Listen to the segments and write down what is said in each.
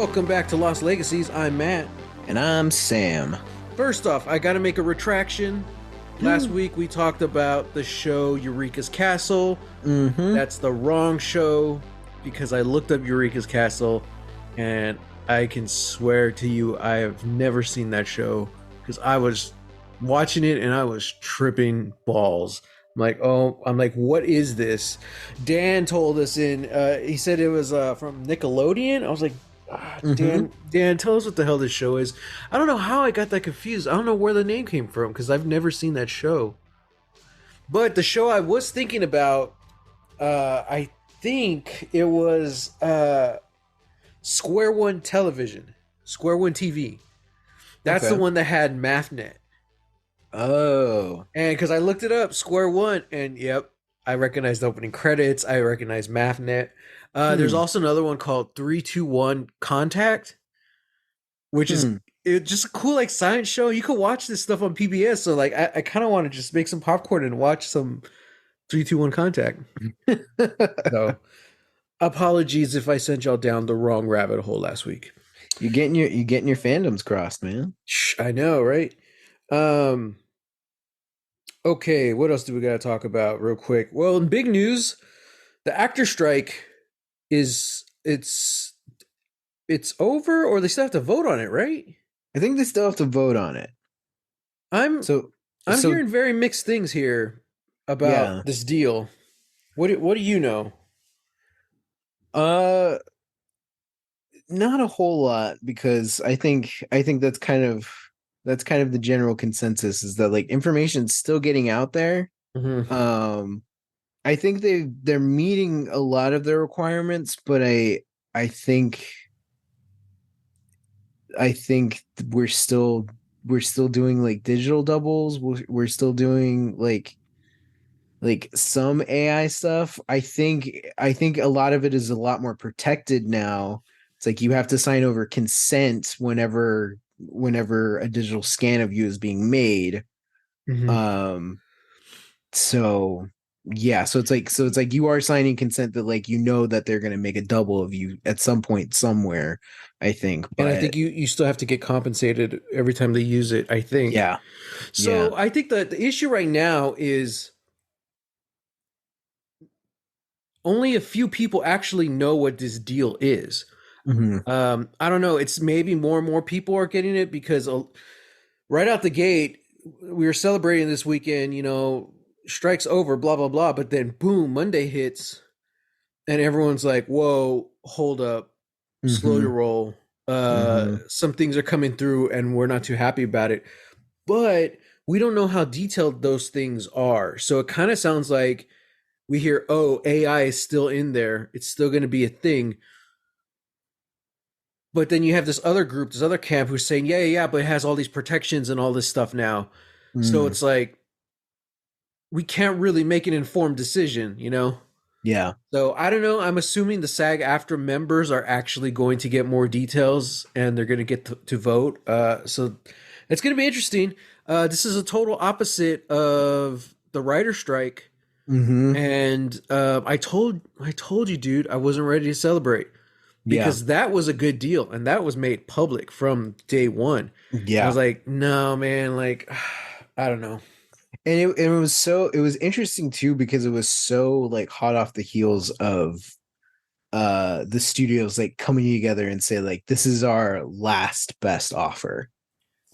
Welcome back to Lost Legacies. I'm Matt. And I'm Sam. First off, I gotta make a retraction. Last week we talked about the show Eureka's Castle. That's the wrong show because I looked up Eureka's Castle and I can swear to you I have never seen that show because I was watching it and I was tripping balls. I'm like, what is this? Dan told us he said it was from Nickelodeon. I was like, Dan, tell us what the hell this show is. I don't know how I got that confused. I don't know where the name came from because I've never seen that show. But the show I was thinking about, I think it was Square One Television, Square One TV. That's the one that had MathNet. Oh. And because I looked it up, Square One, and yep, I recognized the opening credits. I recognized MathNet. There's also another one called 321 Contact, which is just a cool like science show. You could watch this stuff on PBS. So like, I kind of want to just make some popcorn and watch some 321 Contact. So, apologies if I sent y'all down the wrong rabbit hole last week. You're getting your fandoms crossed, man. I know, right? Okay, what else do we got to talk about real quick? Well, in big news, the actor strike it's over, or they still have to vote on it, right? I think they still have to vote on it. I'm hearing very mixed things here about this deal. What do you know? Not a whole lot, because I think that's kind of the general consensus, is that like information's still getting out there. I think they're meeting a lot of their requirements, but I think we're still doing like digital doubles. We're still doing like some AI stuff. I think a lot of it is a lot more protected now. It's like you have to sign over consent whenever a digital scan of you is being made. So it's like you are signing consent that like that they're going to make a double of you at some point somewhere, I think. But and I think you still have to get compensated every time they use it, I think. Yeah. So I think that the issue right now is only a few people actually know what this deal is. I don't know. It's maybe more and more people are getting it because right out the gate, we were celebrating this weekend, strike's over, blah, blah, blah. But then boom, Monday hits and everyone's like, whoa, hold up, slow your roll. Some things are coming through and we're not too happy about it. But we don't know how detailed those things are. So it kind of sounds like we hear, oh, AI is still in there. It's still going to be a thing. But then you have this other group, this other camp who's saying, yeah, but it has all these protections and all this stuff now. So it's like, we can't really make an informed decision, Yeah. So I don't know. I'm assuming the SAG-AFTRA members are actually going to get more details and they're going to get to vote. So it's going to be interesting. This is a total opposite of the writer strike. And I told you, dude, I wasn't ready to celebrate. Because that was a good deal and that was made public from day one. Yeah. I was like, no, man, like, I don't know. And it was interesting too, because it was so like hot off the heels of the studios like coming together and say like, this is our last best offer.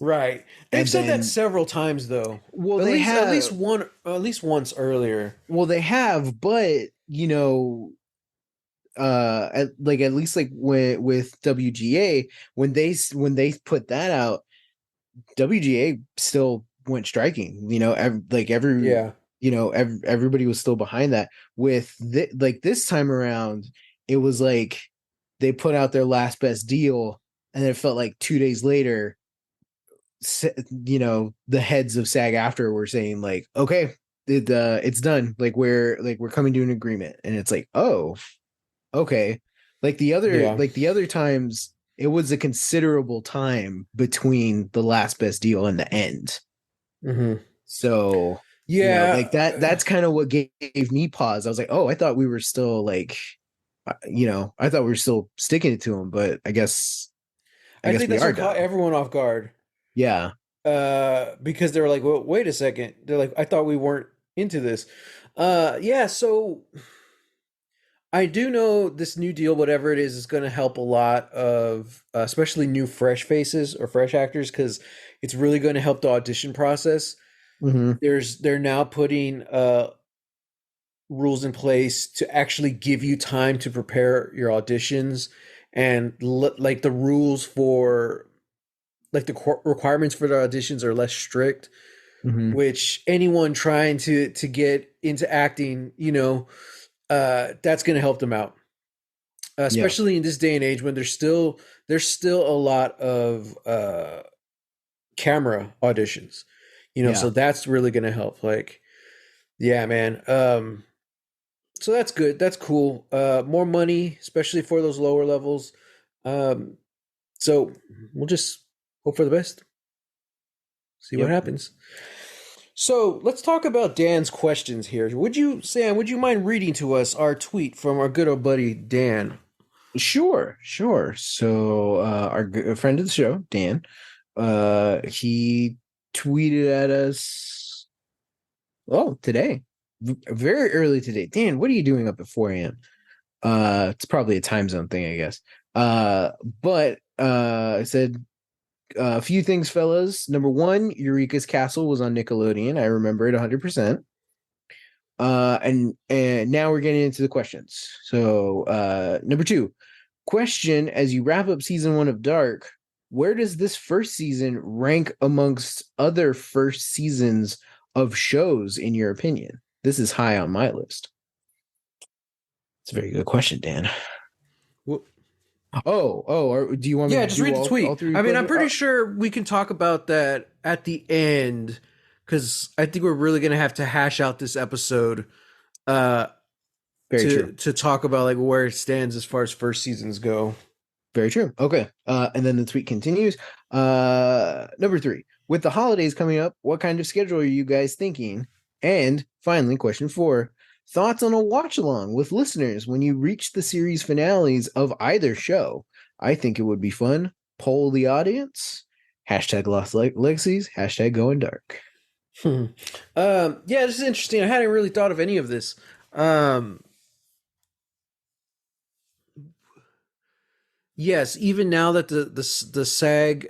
Right. They've said that several times though. Well, at least once earlier. Well, they have, but at least like with WGA, when they put that out, WGA still went striking. Everybody was still behind that. With this time around, it was like they put out their last best deal, and then it felt like 2 days later, the heads of SAG-AFTRA were saying like, okay, it's done. Like we're coming to an agreement, and it's like, oh. Okay. Like the other times, it was a considerable time between the last best deal and the end. So that's kind of what gave me pause. I was like, oh, I thought we were still like I thought we were still sticking it to him, but I I guess think we that's are what caught done. everyone off guard. Yeah. Because they were like, well, wait a second. They're like, I thought we weren't into this. Yeah, so I do know this new deal, whatever it is going to help a lot of, especially new fresh faces or fresh actors, because it's really going to help the audition process. Hmm. They're now putting rules in place to actually give you time to prepare your auditions, and like the rules for like the requirements for the auditions are less strict, Hmm. which anyone trying to get into acting, that's going to help them out, Yeah. especially in this day and age when there's still a lot of camera auditions, so Yeah. that's really going to help. Like, yeah, man. So that's good. That's cool. More money, especially for those lower levels. Um, so we'll just hope for the best. See what Yep. happens. So let's talk about Dan's questions here. Sam, would you mind reading to us our tweet from our good old buddy Dan? Sure. Sure. So, a friend of the show, Dan, he tweeted at us. Oh, today, very early today. Dan, what are you doing up at 4 a.m.? It's probably a time zone thing, I guess. But I said a few things, fellas. Number one, Eureka's Castle was on Nickelodeon. I remember it 100%. And now we're getting into the questions. So, number two, question: as you wrap up season one of Dark, where does this first season rank amongst other first seasons of shows, in your opinion? This is high on my list. It's a very good question, Dan. Well, Do you want me yeah, to just do read the all tweet. three I mean, I'm questions? pretty sure we can talk about that at the end because I think we're really gonna have to hash out this episode uh, Very true. to talk about like where it stands as far as first seasons go. Very true. Okay. And then the tweet continues. Number three, with the holidays coming up, what kind of schedule are you guys thinking? And finally, question four, thoughts on a watch along with listeners when you reach the series finales of either show. I think it would be fun. Poll the audience. Hashtag lost legacies. Hashtag going dark. Hmm. Yeah, this is interesting. I hadn't really thought of any of this. Um, yes, even now that the SAG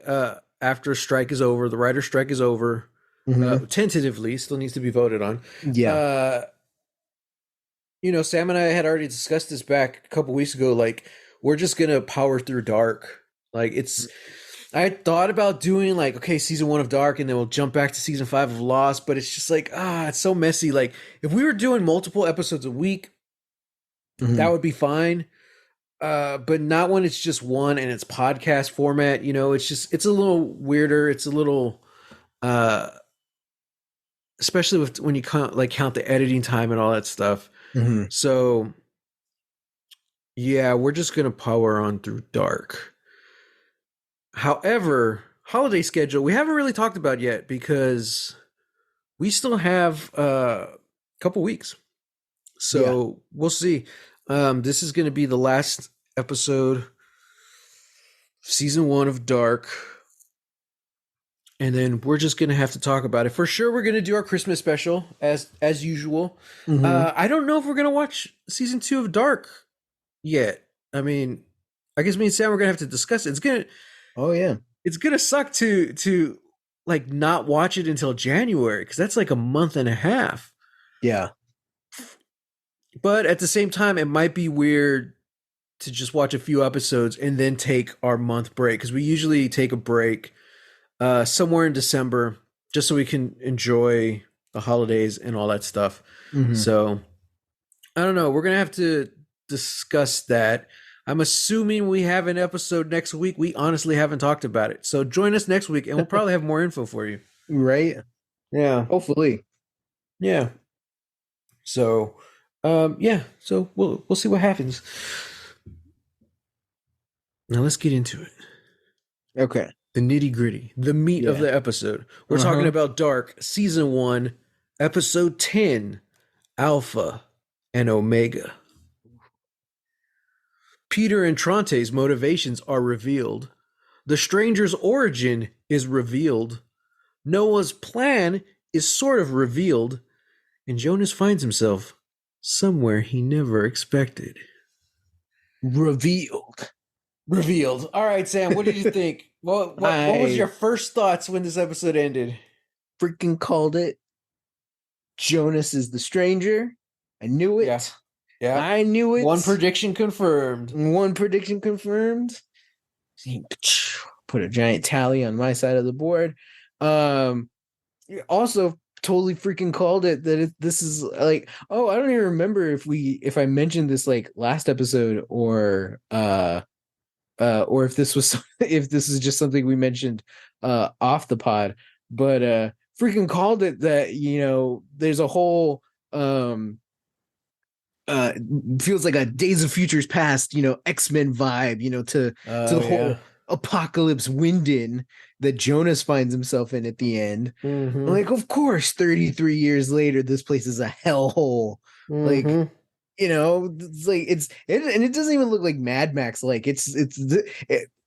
after strike is over, the writer strike is over, Mm-hmm. tentatively still needs to be voted on. Yeah. Uh, Sam and I had already discussed this back a couple weeks ago. Like, we're just gonna power through Dark. Like, I had thought about doing like, okay, season one of Dark, and then we'll jump back to season five of Lost. But it's just like, it's so messy. Like, if we were doing multiple episodes a week, that Mm-hmm. would be fine. But not when it's just one and it's podcast format. It's a little weirder. It's a little, uh, especially when you count the editing time and all that stuff. Mm-hmm. So yeah, we're just gonna power on through Dark. However, holiday schedule we haven't really talked about yet because we still have a couple weeks. Yeah. So we'll see. This is going to be the last episode, season one of Dark, and then we're just going to have to talk about it for sure. We're going to do our Christmas special as usual. Mm-hmm. I don't know if we're going to watch season two of Dark yet. I mean, I guess me and Sam are going to have to discuss it. Oh yeah. It's gonna suck to like not watch it until January because that's like a month and a half. Yeah. But at the same time, it might be weird to just watch a few episodes and then take our month break because we usually take a break somewhere in December just so we can enjoy the holidays and all that stuff. Mm-hmm. So I don't know. We're gonna have to discuss that. I'm assuming we have an episode next week. We honestly haven't talked about it. So join us next week and we'll probably have more info for you. Right. Yeah. Hopefully. Yeah. So yeah, so we'll see what happens. Now let's get into it. Okay. The nitty-gritty, the meat of Yeah. the episode. We're talking Uh-huh. about Dark, season 1, episode 10, Alpha and Omega. Peter and Tronte's motivations are revealed. The stranger's origin is revealed. Noah's plan is sort of revealed. And Jonas finds himself somewhere he never expected. Revealed. Revealed. All right, Sam, what did you think? What was your first thoughts when this episode ended? Freaking called it. Jonas is the stranger. I knew it. Yeah. I knew it. One prediction confirmed. Put a giant tally on my side of the board. Also totally freaking called it that this is like, oh, I don't even remember if I mentioned this like last episode or if this was if this is just something we mentioned off the pod, but freaking called it that, you know, there's a whole feels like a Days of Futures Past, you know, X-Men vibe, you know, to the whole apocalypse wind-in that Jonas finds himself in at the end. Like, of course, 33 years later, this place is a hellhole. Like, you know, it's like and it doesn't even look like Mad Max. Like,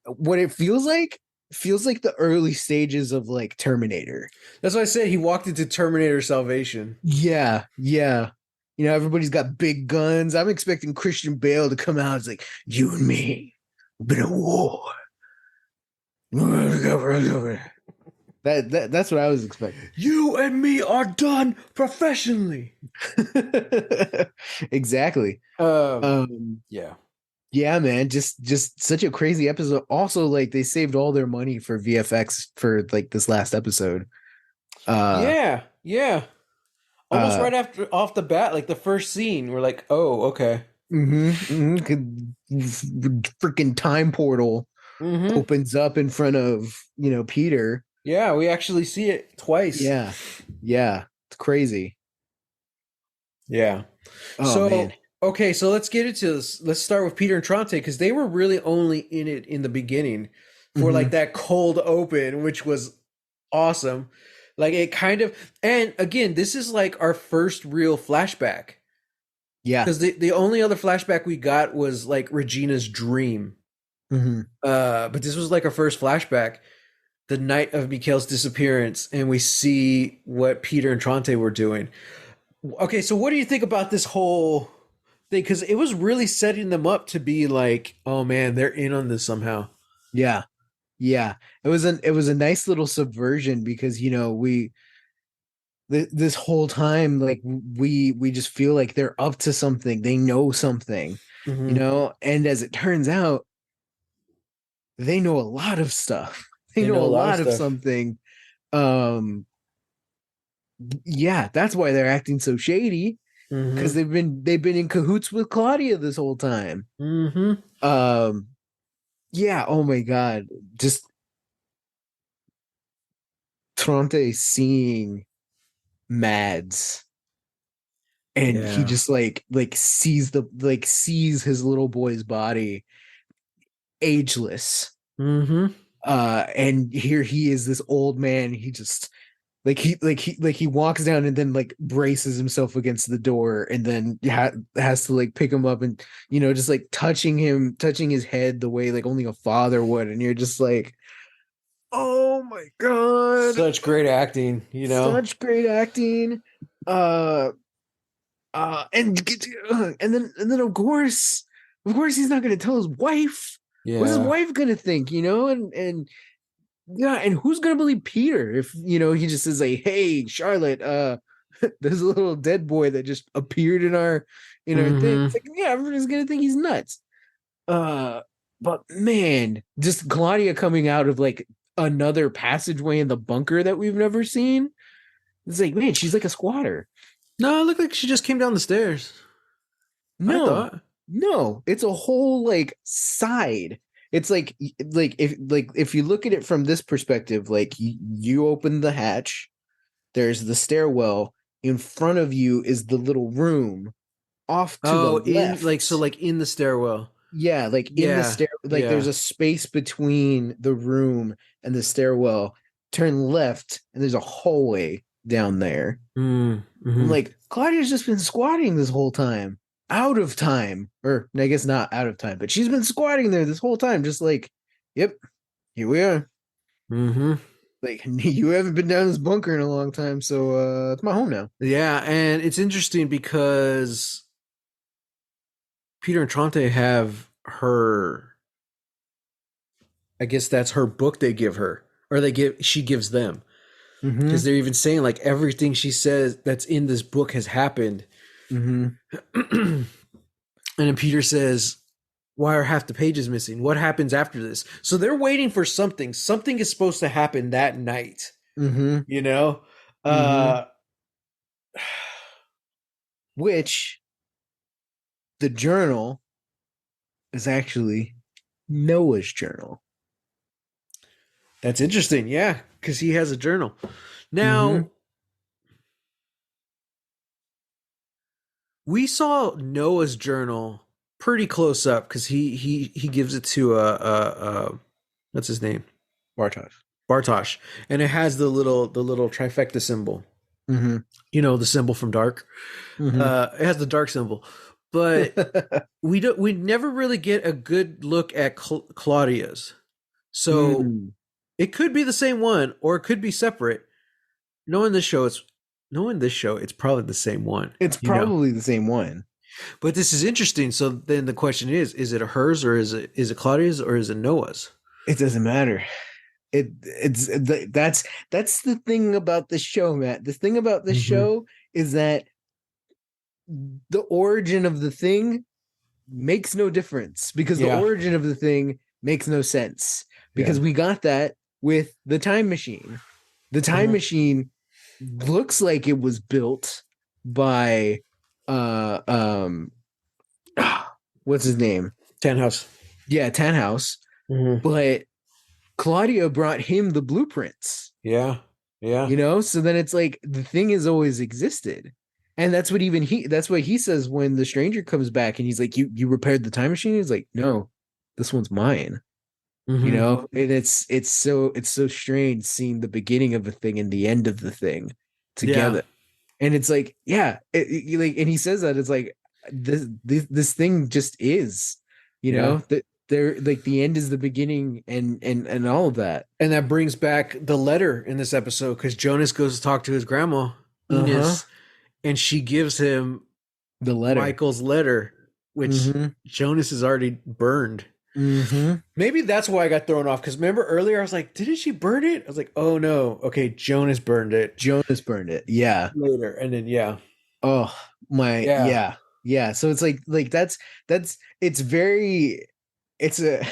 what it feels like the early stages of like Terminator. That's why I said he walked into Terminator Salvation. Yeah. You know, everybody's got big guns. I'm expecting Christian Bale to come out. It's like, you and me, we've been at war. That's what I was expecting. You and me are done professionally. Exactly. Yeah. Yeah, man. Just such a crazy episode. Also, like, they saved all their money for VFX for like this last episode. Yeah. Almost right after off the bat, like the first scene, we're like, oh, okay. Freaking time portal opens up in front of, you know, Peter. Yeah, we actually see it twice. Yeah. It's crazy. Yeah. Oh, man. Okay, so let's get into this. Let's start with Peter and Tronte, because they were really only in it in the beginning for like that cold open, which was awesome. Like, it kind of, and again, this is like our first real flashback. Yeah. Because the only other flashback we got was like Regina's dream. But this was like our first flashback, the night of Mikhail's disappearance, and we see what Peter and Tronte were doing. Okay, so what do you think about this whole thing? Because it was really setting them up to be like, oh man, they're in on this somehow. Yeah. It was a nice little subversion, because, you know, this whole time, like, we just feel like they're up to something. They know something, you know, and as it turns out, they know a lot of stuff. They know a lot of something. Yeah, that's why they're acting so shady, because they've been in cahoots with Claudia this whole time. Yeah, oh my god, just Tronte seeing Mads, and he just like sees his little boy's body ageless. And here he is, this old man. He just he walks down and then like braces himself against the door, and then has to like pick him up and, you know, just like touching his head the way like only a father would. And you're just like, oh my god, such great acting, you know, such great acting. And then of course he's not going to tell his wife. What's his wife going to think, you know? And yeah, and who's gonna believe Peter if, you know, he just says like, hey, Charlotte, there's a little dead boy that just appeared in our thing. It's like, yeah, everybody's gonna think he's nuts. But man, just Claudia coming out of like another passageway in the bunker that we've never seen. It's like, man, she's like a squatter. No, it looked like she just came down the stairs. No, it's a whole like side. It's like if you look at it from this perspective, like you open the hatch, there's the stairwell, in front of you is the little room off to the left. In the stairwell. Yeah, like in the stair, like there's a space between the room and the stairwell. Turn left and there's a hallway down there. Like, Claudia's just been squatting this whole time. out of time, or I guess not out of time, but she's been squatting there this whole time, just like, yep, here we are. Mm-hmm. Like, you haven't been down this bunker in a long time, so it's my home now. Yeah, and it's interesting because Peter and Trante have her. I guess that's her book they give her, or she gives them, because Mm-hmm. they're even saying like everything she says that's in this book has happened. Mm-hmm. And then Peter says, "Why are half the pages missing? What happens after this?" So they're waiting for something. Something is supposed to happen that night. Mm-hmm. You know, Mm-hmm. uh, Which the journal is actually Noah's journal. that's interesting. Yeah, because he has a journal. Mm-hmm. Now we saw Noah's journal pretty close up because he gives it to what's his name, Bartosz. Bartosh, and it has the little trifecta symbol. Mm-hmm. You know, the symbol from Dark. Mm-hmm. It has the dark symbol, but we never really get a good look at Claudia's. So Mm. it could be the same one or it could be separate. Knowing this show, it's probably the same one. It's You know, probably the same one. but this is interesting. So then the question is it hers or is it Claudia's or is it Noah's? It doesn't matter. That's the thing about the show, Matt. The thing about the Mm-hmm. show is that the origin of the thing makes no difference because the Yeah. origin of the thing makes no sense Yeah. because we got that with the time machine. The time Mhm. machine looks like it was built by uh um what's his name? House. Yeah, Tannhaus, Mm-hmm. but Claudia brought him the blueprints, Yeah. Yeah. you know? So then it's like the thing has always existed. And that's what he says when the stranger comes back and he's like, You repaired the time machine? He's like, No, this one's mine. You Mm-hmm. know, and it's so strange seeing the beginning of a thing and the end of the thing Yeah. together. And it's like, yeah, like, and he says that it's like this thing just is, you Yeah. know, that they're like the end is the beginning and all of that. And that brings back the letter in this episode because Jonas goes to talk to his grandma, Uh-huh. Ines, and she gives him The letter. Michael's letter, which Mm-hmm. Jonas has already burned. Mm-hmm. Maybe that's why I got thrown off. Because remember earlier, I was like, didn't she burn it? I was like, oh no. Okay, Jonas burned it Jonas burned it. Yeah. later. And then, yeah. Oh my, Yeah. yeah. Yeah. So it's like that's it's very it's a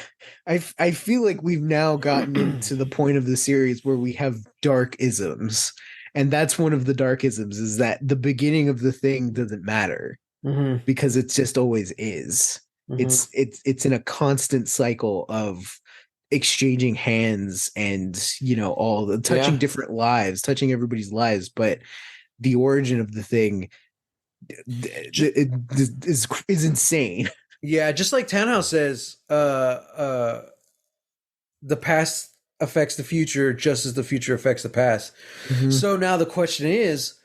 I feel like we've now gotten into the point of the series where we have dark isms. And that's one of the dark isms is that the beginning of the thing doesn't matter Mm-hmm. because it just always is. Mm-hmm. It's in a constant cycle of exchanging hands and you know all the touching Yeah. different lives, touching everybody's lives, but the origin of the thing is insane. Yeah. Just like Tannhaus says, the past affects the future just as the future affects the past. Mm-hmm. So now the question is,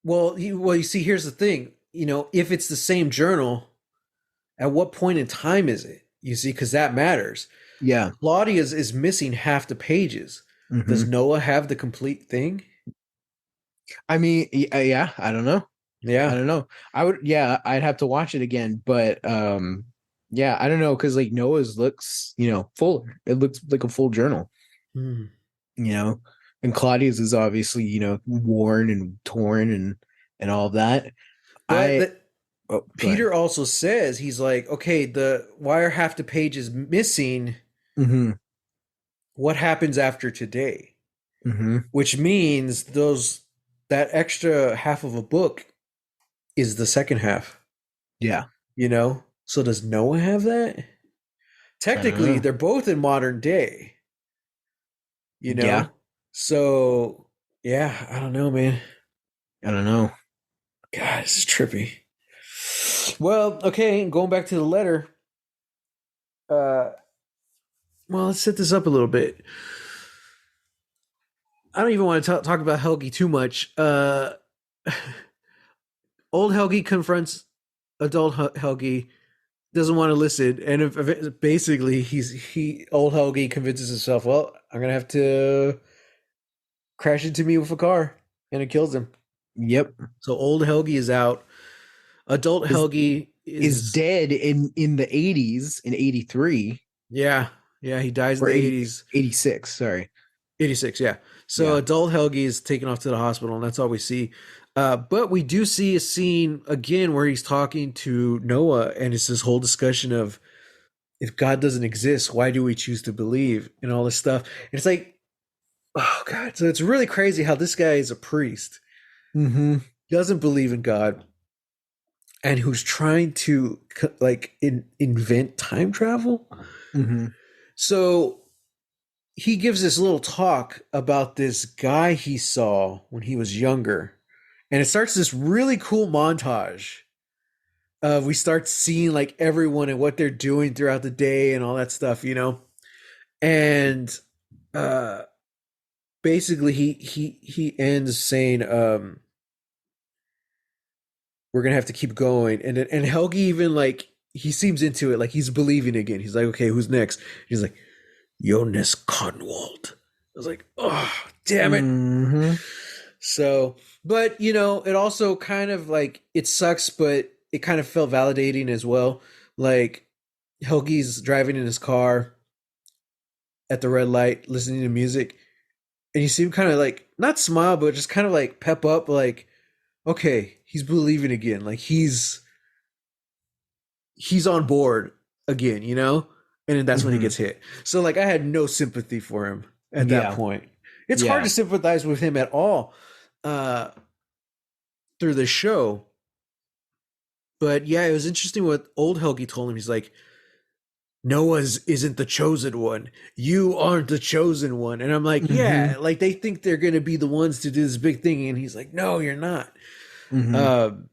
you see, here's the thing. You know, if it's the same journal, at what point in time is it? You see, because that matters. Yeah. Claudia's is missing half the pages. Does Mm-hmm. Noah have the complete thing? I mean, yeah, I don't know. I Yeah. don't know. Yeah, I'd have to watch it again, but yeah, I don't know because like Noah's looks, you know, fuller. It looks like a full journal, Hmm. you know, and Claudia's is obviously, you know, worn and torn and all of that. But I the, oh, go ahead. Peter also says he's like, okay, the why are half the pages missing? Mm-hmm. What happens after today? Mm-hmm. Which means that extra half of a book is the second half. Yeah, You know. So does Noah have that? I don't Technically, know. they're both in modern day. You Yeah, know. So yeah, I don't know, man. I don't know. God, this is trippy. Well, okay, going back to the letter. Uh, well, let's set this up a little bit. I don't even want to talk about Helgi too much. old Helgi confronts adult Helgi, doesn't want to listen, and basically he old Helgi convinces himself, well, I'm gonna have to crash into me with a car, and it kills him. Yep. So old Helgi is out. Adult Is Helgi is is dead in the 80s in 83 yeah, yeah. He dies in or the 80 '80s, 86. Sorry. '86. Yeah. So Yeah. adult Helgi is taken off to the hospital, and that's all we see. But we do see a scene again where he's talking to Noah, and it's this whole discussion of if God doesn't exist, why do we choose to believe and all this stuff? And it's like, oh God. So it's really crazy how this guy is a priest, Mm-hmm. doesn't believe in God, and who's trying to like invent time travel. Mm-hmm. So he gives this little talk about this guy he saw when he was younger. And it starts this really cool montage. We start seeing like everyone and what they're doing throughout the day and all that stuff, you know. And uh basically he ends saying we're gonna have to keep going. And Helgi even like he seems into it, like he's believing again. He's like, okay, who's next? He's like, Jonas Conwald. I was like, oh, damn it. Mm-hmm. So, but you know, it also kind of like it sucks, but it kind of felt validating as well. Like Helgi's driving in his car at the red light, listening to music, and you see him kind of like not smile, but just kind of like pep up, like, okay, he's believing again. Like he's on board again, you know? And then that's when he Mm-hmm. gets hit. So like I had no sympathy for him at that Yeah. point. It's hard Yeah. to sympathize with him at all uh through the show. But yeah, it was interesting what old Helgi told him. He's like, Noah's isn't the chosen one. You aren't the chosen one. And I'm like, Mm-hmm. yeah, like they think they're gonna be the ones to do this big thing. And he's like, no, you're not. Mm-hmm. Um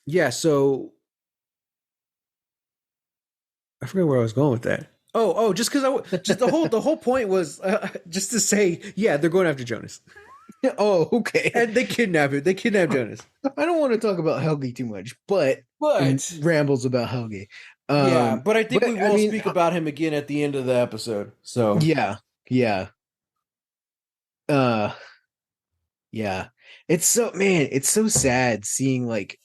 yeah, so I forget where I was going with that. Just because just the whole point was just to say, yeah, they're going after Jonas, Oh, okay. and they kidnap him. They kidnap Jonas. I don't want to talk about Helgi too much, but But rambles about Helgi. yeah, but I think But we I will mean, speak about him again at the end of the episode. So yeah, yeah, uh, yeah. It's so man, it's so sad seeing like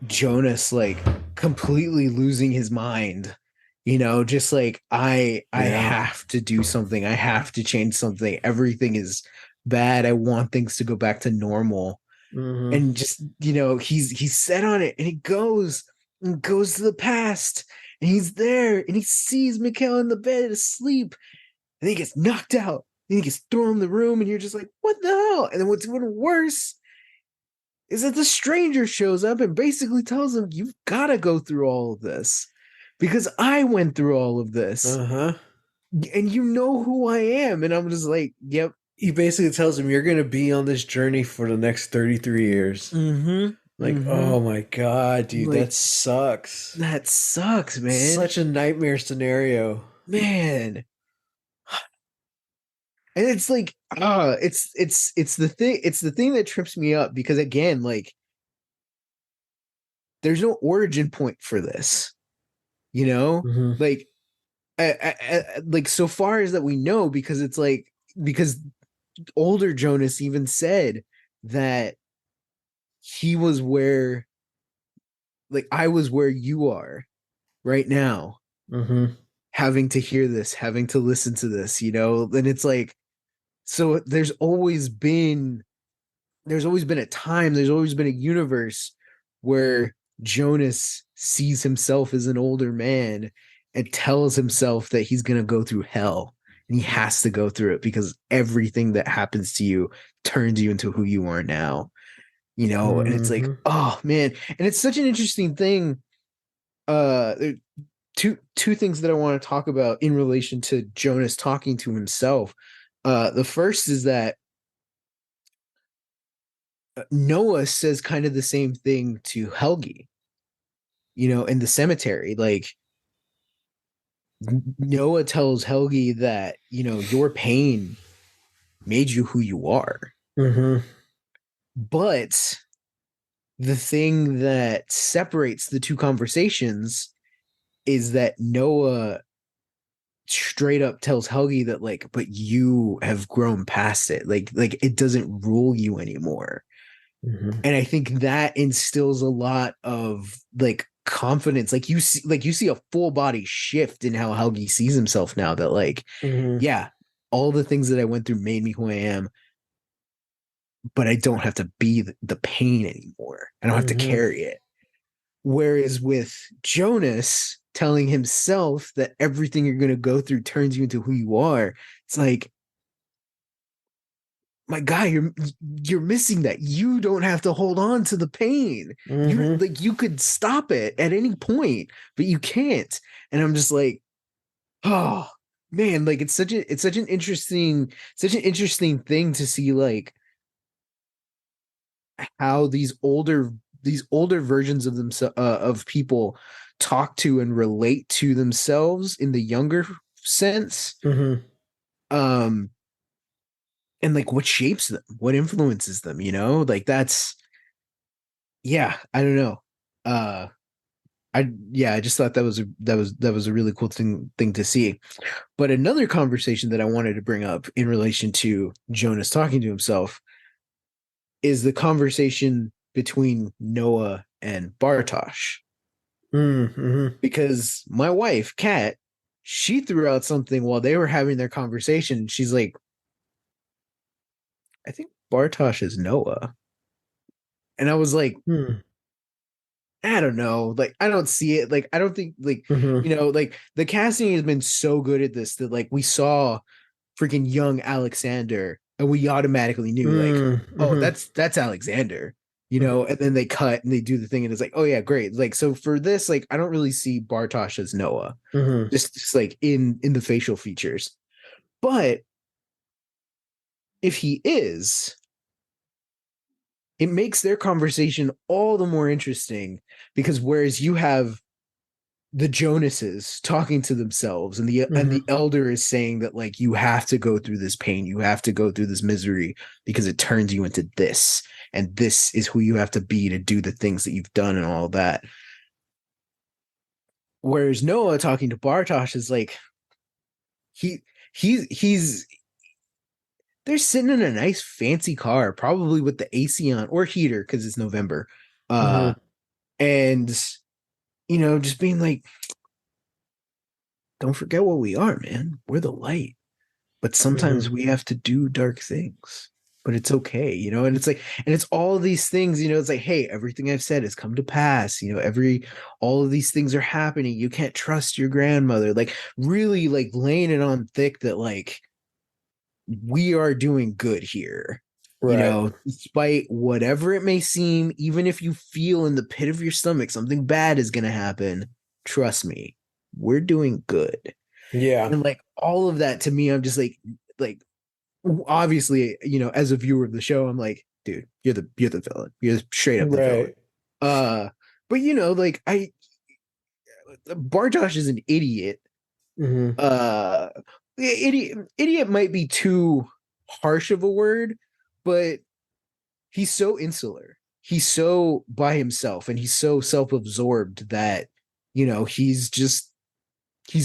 Jonas like completely losing his mind. You know, just like I yeah, have to do something. I have to change something. Everything is bad. I want things to go back to normal. hmm, And just, he's set on it and he goes and goes to the past and he's there and he sees Mikhail in the bed asleep and he gets knocked out and he gets thrown in the room and you're just like, what the hell? And then what's even worse is that the stranger shows up and basically tells him, you've got to go through all of this because I went through all of this uh-huh. and you know who I am. And I'm just like, yep. He basically tells him you're gonna be on this journey for the next 33 years. Mm-hmm. Like, Mm-hmm. oh my god, dude, that Like, sucks. that sucks, man. Such a nightmare scenario. Man. And it's like, it's the thing that trips me up because again, like, there's no origin point for this, you know? Hmm. Like, like so far as that we know, because it's like because older Jonas even said that he was where like I was where you are right now, Hmm. having to hear this, having to listen to this, then it's like so there's always been a time, there's always been a universe where Jonas sees himself as an older man and tells himself that he's going to go through hell and he has to go through it because everything that happens to you turns you into who you are now, and it's like, Hmm. oh man. And it's such an interesting thing. There two things that I want to talk about in relation to Jonas talking to himself. The first is that Noah says kind of the same thing to Helgi, in the cemetery. Like Noah tells Helgi that, your pain made you who you are. Mm-hmm. But the thing that separates the two conversations is that Noah straight up tells Helgi that like, but you have grown past it. Like it doesn't rule you anymore. Mm-hmm. And I think that instills a lot of like confidence. Like you see a full body shift in how Helgi sees himself now that like, Mm-hmm. yeah, all the things that I went through made me who I am, but I don't have to be the pain anymore. I don't have to Mm-hmm. carry it. Whereas with Jonas telling himself that everything you're going to go through turns you into who you are, it's like, my guy, you're missing that. You don't have to hold on to the pain. You Mm-hmm. like you could stop it at any point, but you can't. And I'm just like, oh man, like it's such an interesting thing to see like how these older versions of themselves of people talk to and relate to themselves in the younger sense. Mm-hmm. Um and like what shapes them, what influences them, like that's yeah, I don't know. Uh I just thought that was a really cool thing to see. But another conversation that I wanted to bring up in relation to Jonas talking to himself is the conversation between Noah and Bartosz. Mm-hmm. Because my wife, Kat, she threw out something while they were having their conversation. She's like, I think Bartosz is Noah. And I was like, I don't know. Like, I don't see it. Like, I don't think like, Mm-hmm. like the casting has been so good at this that like we saw freaking young Alexander and we automatically knew like, oh, Mm-hmm. that's Alexander, and then they cut and they do the thing and it's like, oh yeah, great. Like, so for this, like, I don't really see Bartosz as Noah, Mm-hmm. just like in the facial features. But if he is, it makes their conversation all the more interesting because whereas you have the Jonases talking to themselves and the Mm-hmm. elder is saying that like you have to go through this pain, you have to go through this misery because it turns you into this and this is who you have to be to do the things that you've done and all that. Whereas Noah talking to Bartosz is like he he's they're sitting in a nice fancy car, probably with the AC on or heater because it's November. Uh Mm-hmm. and just being like, don't forget what we are, man. We're the light. But sometimes Mm-hmm. we have to do dark things. But it's okay, and it's like, and it's all of these things, it's like, hey, everything I've said has come to pass, all of these things are happening. You can't trust your grandmother, like really like laying it on thick that like we are doing good here, Right. despite whatever it may seem, even if you feel in the pit of your stomach something bad is going to happen, trust me, we're doing good. Yeah. And like all of that to me, I'm just like obviously, as a viewer of the show, I'm like, dude, you're the villain. You're straight up the villain. Right. Uh, but like Bartosz is an idiot. Mm-hmm. Uh, idiot might be too harsh of a word, but he's so insular. He's so by himself, and he's so self-absorbed that he's just he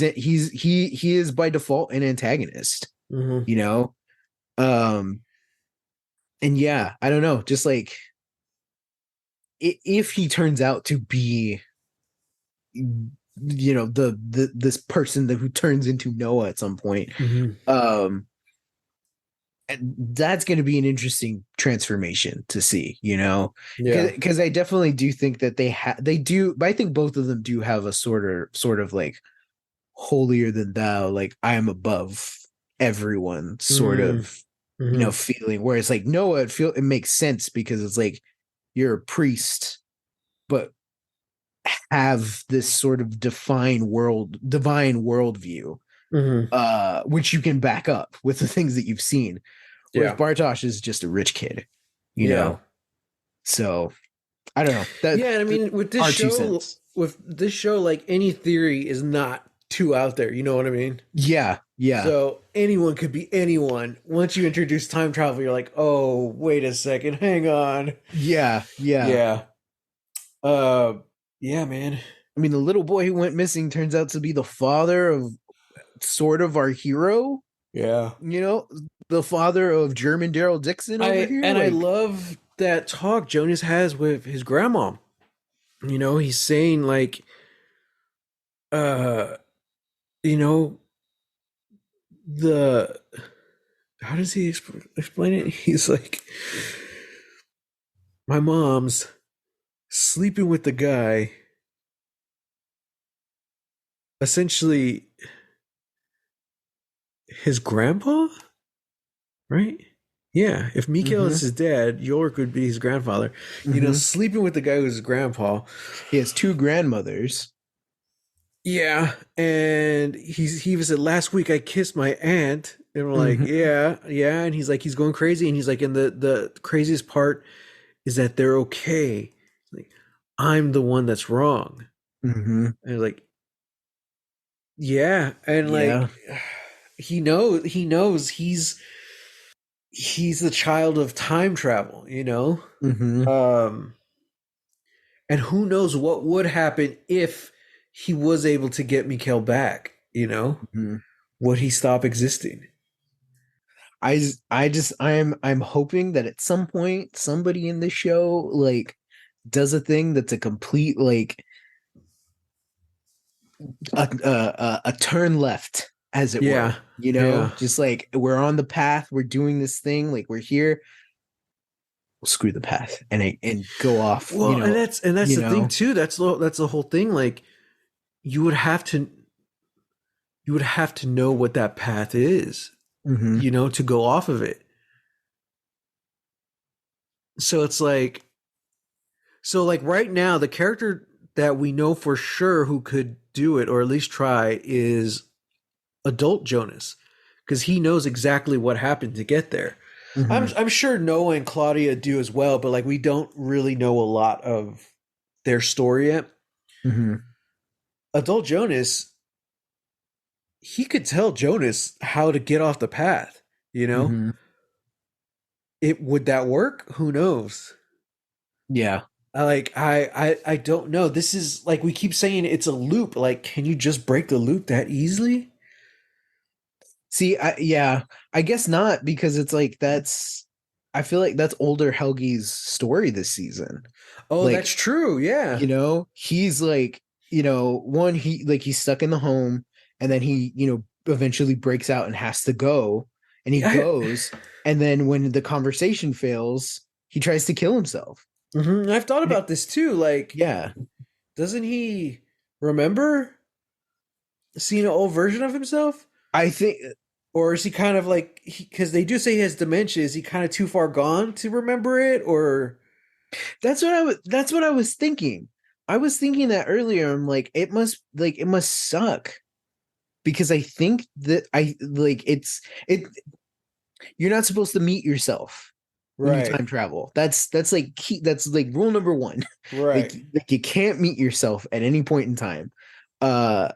is by default an antagonist. Mm-hmm. You know, um, and yeah, I don't know, just like if he turns out to be the this person who turns into Noah at some point, Mm-hmm. um that's going to be an interesting transformation to see, Yeah. because I definitely do think that they do, but I think both of them do have a sort of like holier than thou, like I am above everyone sort of Mm-hmm. feeling, whereas like Noah, it makes sense because it's like you're a priest but have this sort of divine worldview, Mm-hmm. which you can back up with the things that you've seen. Whereas Yeah. Bartosz is just a rich kid, you Yeah. know. So I don't know. Yeah, and I That mean our 2 cents. with this show, like any theory is not too out there. You know what I mean? Yeah, Yeah. So anyone could be anyone. Once you introduce time travel, you're like, oh, wait a second, hang on. Yeah. Yeah. Yeah. Uh, yeah, man. I mean, the little boy who went missing turns out to be the father of sort of our hero, Yeah. you know, the father of German Daryl Dixon over here. I Like, love that talk Jonas has with his grandma. You know, he's saying like, uh, you know, the how does he explain it? He's like, my mom's sleeping with the guy, essentially his grandpa, right? Yeah, if Mikhail mm-hmm, is his dad, York would be his grandfather. You know, mm-hmm. sleeping with the guy who's his grandpa. He has two grandmothers. Yeah, and he was said last week I kissed my aunt, and we're like, Mm-hmm, yeah, yeah, and he's like he's going crazy, and he's like, and the craziest part is that they're okay. Like, I'm the one that's wrong. mm-hmm. And like, yeah, and Yeah. like he knows he's the child of time travel, you know? Mm-hmm, Um and who knows what would happen if he was able to get Mikhail back, you know? mm-hmm. Would he stop existing? I'm hoping that at some point somebody in the show like does a thing that's a complete like a turn left, as it Yeah. were. You know, Yeah. just like we're on the path, we're doing this thing, like we're here. We'll screw the path and go off. Well, and that's You the thing know. too. That's the whole thing. Like you would have to know what that path is, Mm-hmm, you know, to go off of it. So it's like right now the character that we know for sure who could do it or at least try is adult Jonas because he knows exactly what happened to get there. mm-hmm, I'm sure Noah and Claudia do as well, but like we don't really know a lot of their story yet. mm-hmm, Adult Jonas, he could tell Jonas how to get off the path, you know? mm-hmm. It would that work? Who knows? Yeah. I don't know. This is like we keep saying it's a loop. Like, can you just break the loop that easily? See, yeah, I guess not because it's like that's. I feel like that's older Helgi's story this season. Oh, that's Like, true. Yeah. he's like, one, he's stuck in the home, and then he, eventually breaks out and has to go, and he I, goes, and then when the conversation fails, he tries to kill himself. I've thought about this too. Like, Yeah, doesn't he remember seeing an old version of himself? I think Or is he kind of like, because they do say he has dementia, is he kind of too far gone to remember it? Or, that's what I was thinking. I was thinking that earlier. I'm like, it must suck because I think that I like it. You're not supposed to meet yourself when you right, time travel. That's like key, that's like rule number one. like right. like you can't meet yourself at any point in time. Uh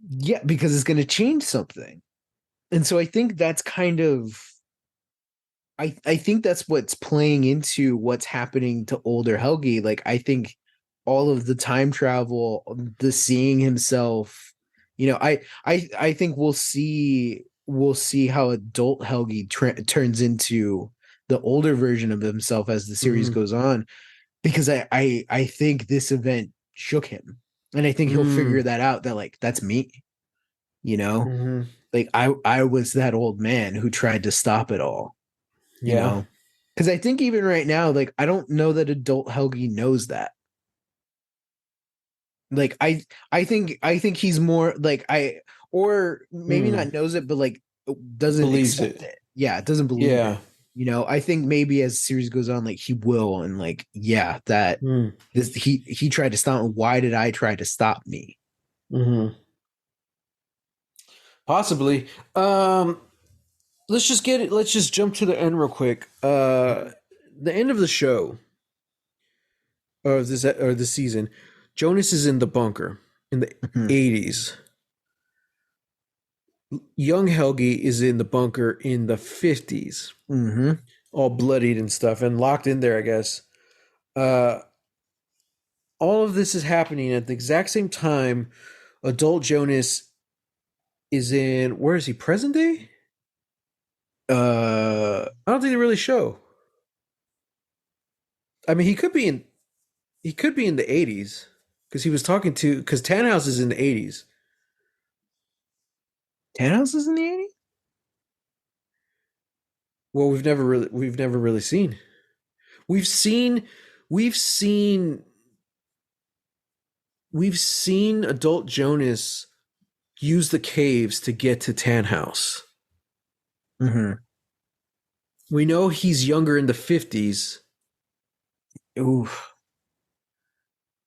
yeah, because it's gonna change something. And so I think that's kind of I think that's what's playing into what's happening to older Helgi. Like I think all of the time travel, the seeing himself, I think we'll see how adult Helgi turns into the older version of himself as the series Mm-hmm. goes on. Because I think this event shook him, and I think he'll Mm-hmm. figure that out. That like that's me, you know, Mm-hmm. like I was that old man who tried to stop it all, you Yeah. know, because I think even right now, like I don't know that adult Helgi knows that. Like I think he's more like or maybe Mm. not knows it, but like doesn't Believes accept it. it. Yeah, doesn't believe Yeah. it. I think maybe as the series goes on, like he will, and like yeah, that Mm. this he tried to stop. Why did I try to stop me? Mm-hmm. Possibly. Let's just get it. Let's just jump to the end real quick. The end of the show or this season, Jonas is in the bunker in the Mhm. 80s. young Helgi is in the bunker in the 50s, Mm-hmm. all bloodied and stuff, and locked in there, I guess. Uh, all of this is happening at the exact same time. Adult Jonas is in, where is he? Present day? Uh, I don't think they really show. I mean, he could be in the 80s because he was talking to because Tannhaus is in the 80s. Thanos is in the 80s? Well, we've never really seen. We've seen we've seen we've seen adult Jonas use the caves to get to Tannhaus. Mm-hmm. We know he's younger in the 50s Oof.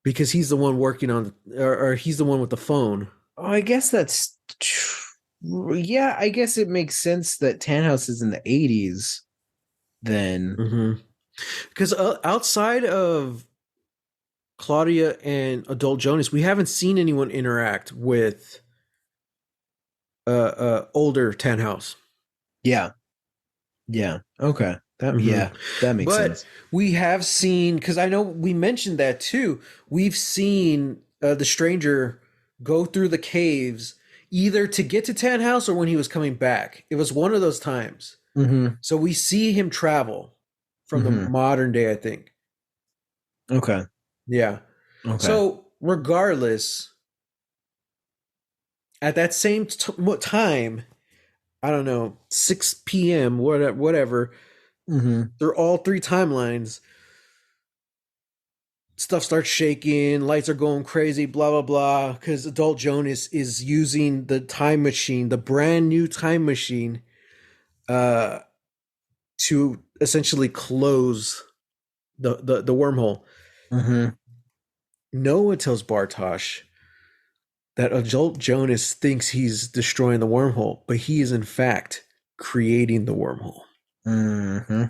because he's the one working on, or he's the one with the phone. Oh, I guess that's yeah, I guess it makes sense that Tannhaus is in the 80s then. Because outside of Claudia and adult Jonas, we haven't seen anyone interact with older Tannhaus. Yeah. Yeah. Okay. That Mm-hmm. yeah, that makes But sense. we have seen, because I know we mentioned that too. We've seen the stranger go through the caves either to get to Tannhaus or when he was coming back. It was one of those times. Mm-hmm. So we see him travel from the Mm-hmm. modern day, I think. Okay. Yeah. Okay. So regardless, at that same time, I don't know, 6 p.m., whatever, Mm-hmm. they're all three timelines. Stuff starts shaking, lights are going crazy, blah blah blah. Because adult Jonas is using the time machine, the brand new time machine, uh, to essentially close the wormhole. Mm-hmm. Noah tells Bartosh that adult Jonas thinks he's destroying the wormhole, but he is in fact creating the wormhole. Mm-hmm.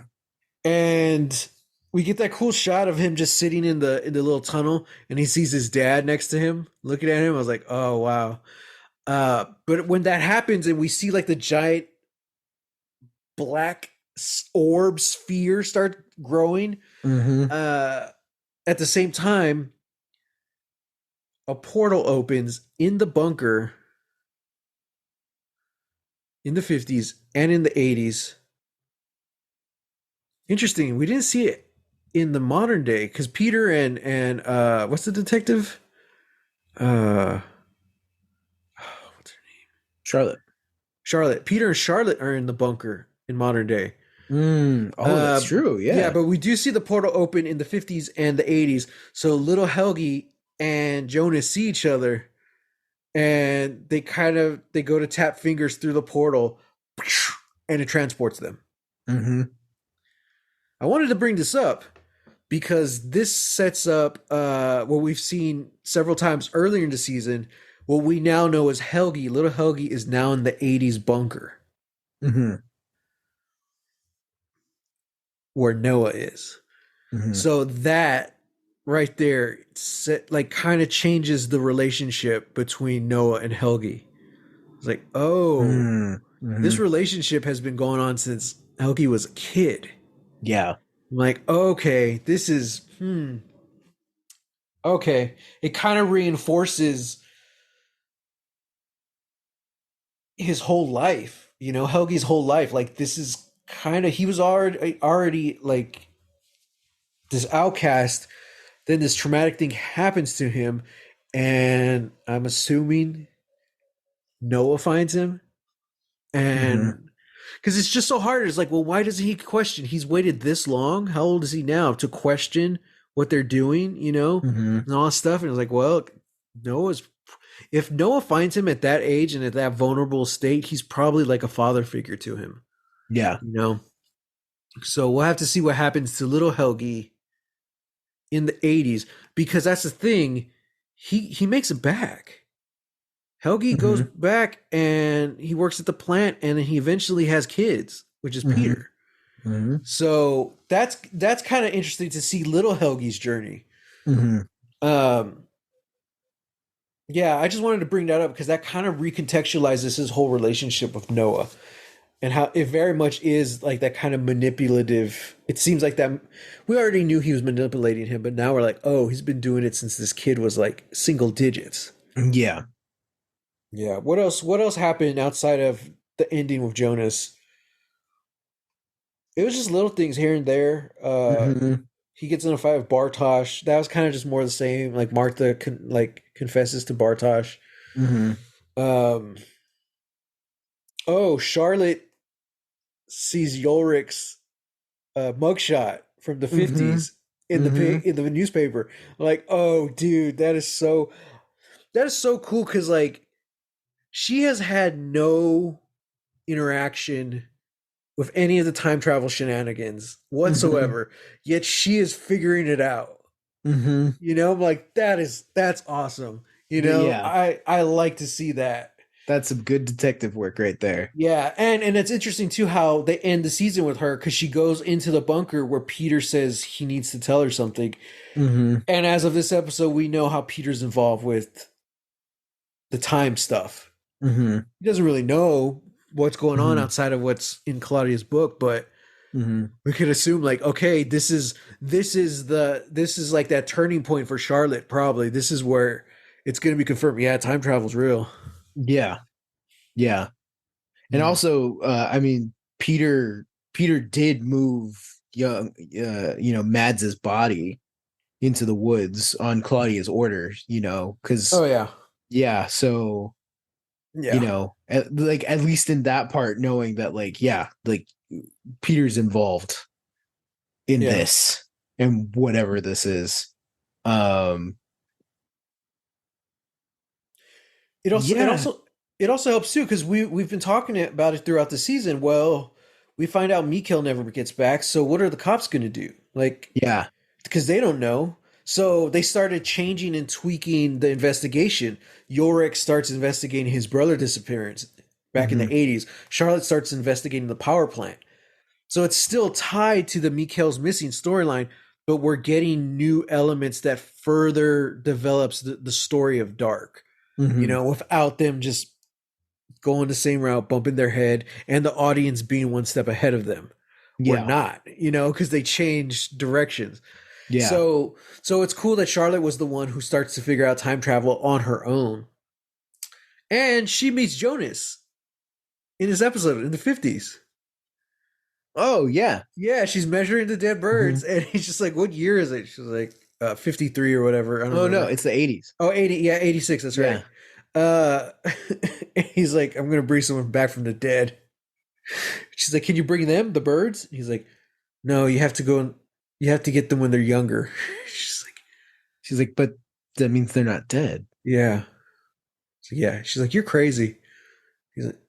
And we get that cool shot of him just sitting in the little tunnel, and he sees his dad next to him looking at him. I was like, oh wow. But when that happens and we see like the giant black orb sphere start growing, Mm-hmm. uh at the same time a portal opens in the bunker in the 50s and in the 80s. Interesting, we didn't see it in the modern day because Peter and what's the detective, uh what's her name, Charlotte. Charlotte. Peter and Charlotte are in the bunker in modern day. Oh, that's true. Yeah, Yeah. but we do see the portal open in the 50s and the 80s. So little Helgi and Jonas see each other, and they go to tap fingers through the portal, and it transports them. Mm-hmm. I wanted to bring this up because this sets up what we've seen several times earlier in the season. What we now know as Helgi, little Helgi, is now in the 80s bunker Mm-hmm. where Noah is. Mm-hmm. So that right there like kind of changes the relationship between Noah and Helgi. It's like, oh, this Mm-hmm. relationship has been going on since Helgi was a kid. Yeah. I'm like, okay, this is okay. It kind of reinforces his whole life, Helgi's whole life. Like this is kind of he was already like this outcast. Then this traumatic thing happens to him, and I'm assuming Noah finds him, Mm-hmm. and because it's just so hard. It's like, well, why doesn't he question? He's waited this long. How old is he now to question what they're doing? Mm-hmm. And all that stuff. And it's like, well, Noah's if Noah finds him at that age and at that vulnerable state, he's probably like a father figure to him. Yeah. You know. So we'll have to see what happens to little Helgi in the 80s because that's the thing. He makes it back. Helgi goes Mm-hmm. back and he works at the plant and he eventually has kids, which is Mm-hmm. Peter. Mm-hmm. So that's kind of interesting to see little Helgi's journey. Mm-hmm. Um Yeah, I just wanted to bring that up because that kind of recontextualizes his whole relationship with Noah and how it very much is like that kind of manipulative. It seems like that we already knew he was manipulating him, but now we're like, oh, he's been doing it since this kid was like single digits. Yeah. Yeah. What else? What else happened outside of the ending with Jonas? It was just little things here and there. Hmm. He gets in a fight with Bartosh. That was kind of just more the same. Like Martha confesses to Bartosh. Hmm. Um, oh, Charlotte sees Ulrich's mugshot from the Hmm. 50s in Hmm. in the newspaper. Like, oh, dude, that is so cool because like she has had no interaction with any of the time travel shenanigans Hmm. whatsoever. Yet she is figuring it out. Hmm. You know, I'm like, that's awesome. You know, Yeah, I like to see that. that's some good detective work right there. Yeah, and it's interesting too how they end the season with her because she goes into the bunker where Peter says he needs to tell her something. Hmm. And as of this episode, we know how Peter's involved with the time stuff. Hmm. He doesn't really know what's going on Hmm. outside of what's in Claudia's book, but Hmm. we could assume like, okay, this is like that turning point for Charlotte. Probably this is where it's going to be confirmed. Yeah, time travel's real. Yeah, yeah. And Mm. also, I mean, Peter did move Mads's body into the woods on Claudia's orders, because Oh yeah, yeah, so yeah, at least in that part, knowing that like yeah, like Peter's involved in yeah. this and whatever this is. Um, It also it yeah, also it also helps too because we've been talking about it throughout the season. Well, we find out Mikhail never gets back. So what are the cops going to do? Like yeah. because they don't know. So they started changing and tweaking the investigation. Yorick starts investigating his brother disappearance back in the Hmm. 80s. Charlotte starts investigating the power plant. So it's still tied to the Mikhail's missing storyline, but we're getting new elements that further develops the story of Dark, you Hmm. know, without them just going the same route, bumping their head, and the audience being one step ahead of them or Yeah, not, you know, because they changed directions. yeah. So it's cool that Charlotte was the one who starts to figure out time travel on her own. And she meets Jonas in this episode in the 50s. Oh yeah. Yeah, she's measuring the dead birds Hmm. and he's just like, "What year is it?" She's like, 53 or whatever. I don't Oh no, remember. it's the 80s. Oh, 80, yeah, 86, that's right. Yeah. Uh he's like, "I'm going to bring someone back from the dead." She's like, "Can you bring them, the birds?" He's like, "No, you have to go and you have to get them when they're younger." She's like, She's like, but that means they're not dead. "Yeah." So yeah, she's like, "You're crazy." He's like,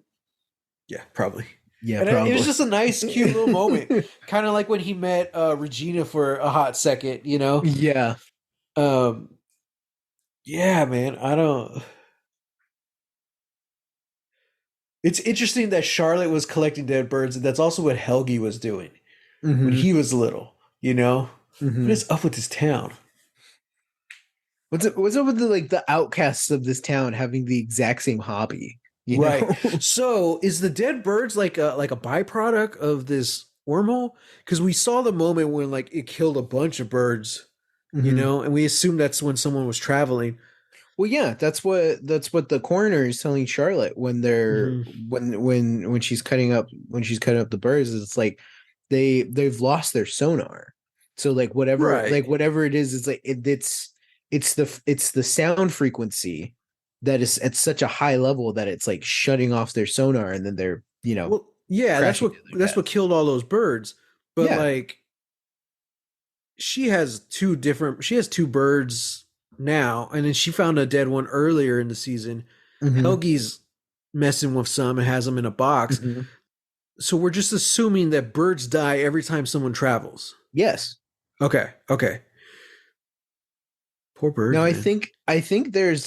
"Yeah, probably." Yeah, And it was probably. just a nice, cute little moment, kind of like when he met Regina for a hot second, you know. Yeah. Um, yeah, man, I don't. It's interesting that Charlotte was collecting dead birds, and that's also what Helgi was doing when Hmm. he was little. You know, what Hmm. is up with this town? What's up with the outcasts of this town having the exact same hobby? You Right. know? So, is the dead birds like a byproduct of this wormhole? Because we saw the moment when like it killed a bunch of birds, you Hmm. know, and we assumed that's when someone was traveling. Well, yeah, that's what the coroner is telling Charlotte when they're Hmm. when she's cutting up the birds. It's like they've lost their sonar. So Right. whatever it is, it's like it's the sound frequency that is at such a high level that it's like shutting off their sonar, and then they're Well, yeah, crashing to their that's what death. killed all those birds. But Yeah. like she has two birds now, and then she found a dead one earlier in the season. Hmm. Helgi's messing with some and has them in a box. Hmm. So we're just assuming that birds die every time someone travels. Yes. Okay, okay. Poor birds, Now I man. think I think there's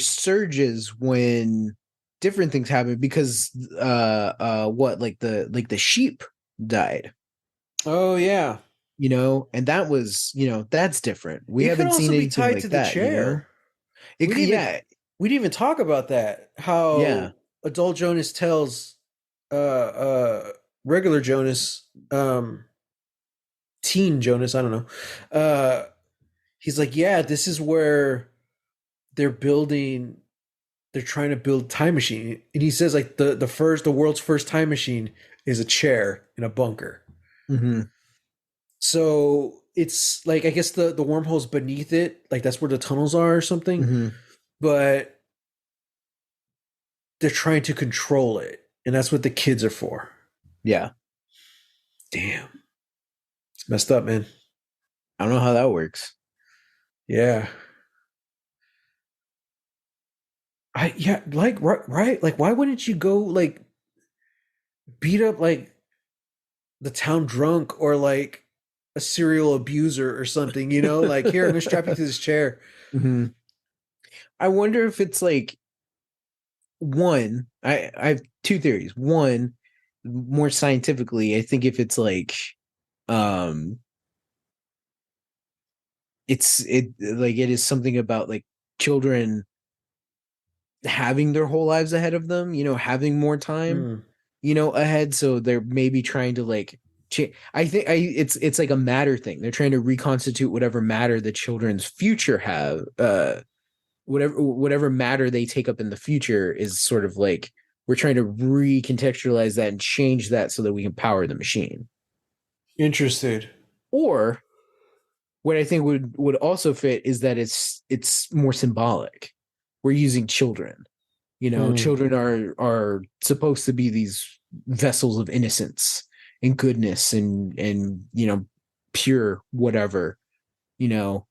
surges when different things happen because what like the sheep died, Oh yeah. and that was, that's different. We It could haven't seen also be anything tied to like the that. chair. We didn't even Yeah, we didn't even talk about that. yeah. How adult Jonas tells regular Jonas, teen Jonas, I don't know. He's like, yeah, this is where they're building they're trying to build time machine. And he says like the world's first time machine is a chair in a bunker. Hmm. So it's like I guess the wormhole's beneath it, like that's where the tunnels are or something. Hmm. But they're trying to control it, and that's what the kids are for. Yeah. Damn, it's messed up, man. I don't know how that works. Yeah, yeah, like right, like why wouldn't you go like beat up like the town drunk or like a serial abuser or something? You know, like here I'm gonna strap you to this chair. Hmm. I wonder if it's like one. I have two theories. One, more scientifically, I think if it's like um it is something about like children having their whole lives ahead of them, having more time, Hmm. ahead. So they're maybe trying to like I think it's like a matter thing. They're trying to reconstitute whatever matter the children's future have. Whatever matter they take up in the future is sort of like we're trying to recontextualize that and change that so that we can power the machine. Interested. Or what I think would also fit is that it's more symbolic. We're using children. Hmm. Children are supposed to be these vessels of innocence and goodness and pure whatever. you know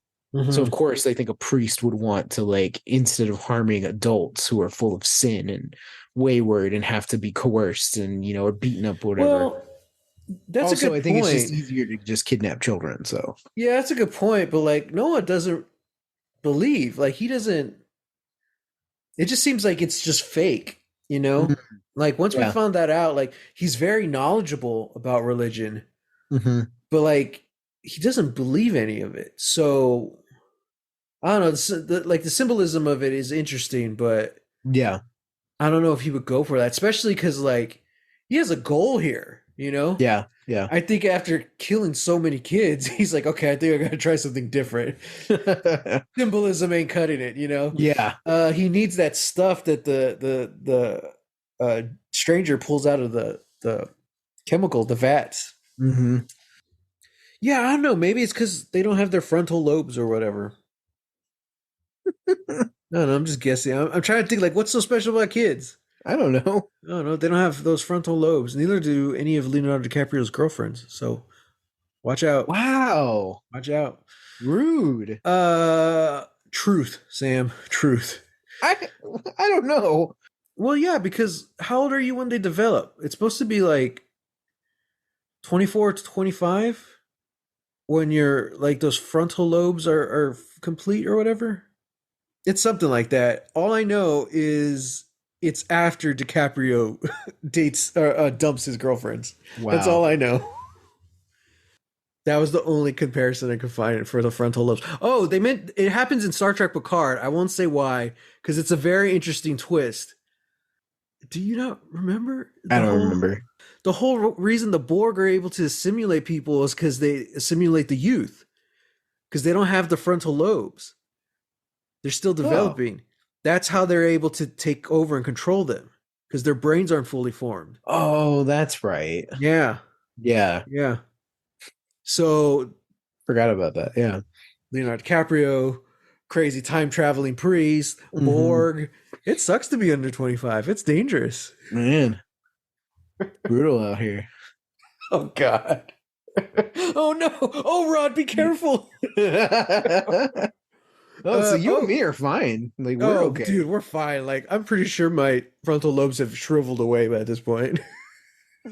so of Hmm. course I think a priest would want to, like, instead of harming adults who are full of sin and wayward and have to be coerced and or beaten up or whatever. Well, that's a Also, I good think it's just point. easier to just kidnap children. So Yeah, that's a good point. But like Noah doesn't believe. Like he doesn't. It just seems like it's just fake. You know. Mhm. Like once we Yeah. found that out, like he's very knowledgeable about religion, Hmm. but like he doesn't believe any of it. So I don't know. Like the symbolism of it is interesting, but Yeah. I don't know if he would go for that, especially because like he has a goal here. You know. Yeah. Yeah. I think after killing so many kids, he's like, okay, I think I gotta try something different. Symbolism ain't cutting it, you know. Yeah. He needs that stuff that the stranger pulls out of the chemical, the vats. Hmm. Yeah, I don't know. Maybe it's because they don't have their frontal lobes or whatever. I don't know. I'm just guessing. I'm trying to think like, what's so special about kids? I don't know. I don't know. They don't have those frontal lobes. Neither do any of Leonardo DiCaprio's girlfriends. So watch out. Wow. Watch out. Rude. Truth, Sam. Truth. I I don't know. Well, yeah, because how old are you when they develop? It's supposed to be like 24 to 25 when you're like those frontal lobes are complete or whatever. It's something like that. All I know is it's after DiCaprio dates dumps his girlfriends. That's all Wow. I know. That was the only comparison I could find for the frontal lobes. Oh, they meant it happens in Star Trek Picard. I won't say why because it's a very interesting twist. Do you not remember I don't remember. the whole reason the Borg are able to simulate people is because they simulate the youth because they don't have the frontal lobes. They're still Oh. developing. That's how they're able to take over and control them because their brains aren't fully formed. Oh, that's right. Yeah, Yeah. yeah. So Forgot about that. Yeah. Leonardo DiCaprio, crazy time traveling priest, Hmm. Borg. It sucks to be under 25. It's dangerous. Man, brutal out here. Oh God. Oh no. Oh Rod, be careful. Oh, so you and Oh, me are fine. Like, we're oh, okay. dude, we're fine. Like, I'm pretty sure my frontal lobes have shriveled away by this point.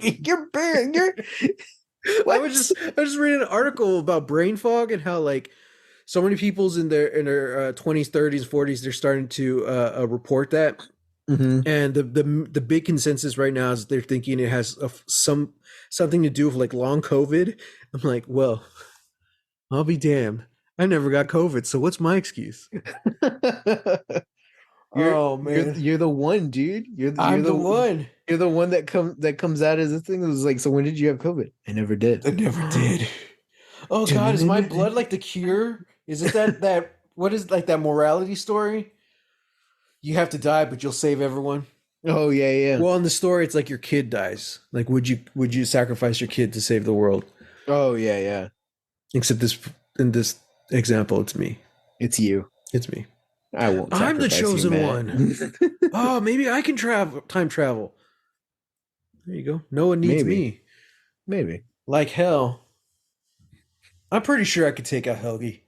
You're big. You're I what? was just, I was just reading an article about brain fog and how like so many people's in their 20s, 30s, 40s, they're starting to report that. Hmm. And the big consensus right now is they're thinking it has something to do with like long COVID. I'm like, well, I'll be damned. I never got COVID, so what's my excuse? You're Oh man, you're the one, dude. I'm the one. you're the one that comes out as a thing that was like, so when did you have COVID? I never did. I never did. Oh God, is my blood like the cure? Is it that what is like that morality story? You have to die, but you'll save everyone. Oh yeah, yeah. Well, in the story, it's like your kid dies. Like, would you sacrifice your kid to save the world? Oh yeah, yeah. Except this in this example, it's me. It's you. It's me. I won't. I'm the Sacrifice you, chosen man. one. Oh, maybe I can time travel. There you go. Noah needs Maybe. me. Maybe. Like hell. I'm pretty sure I could take out Helgi.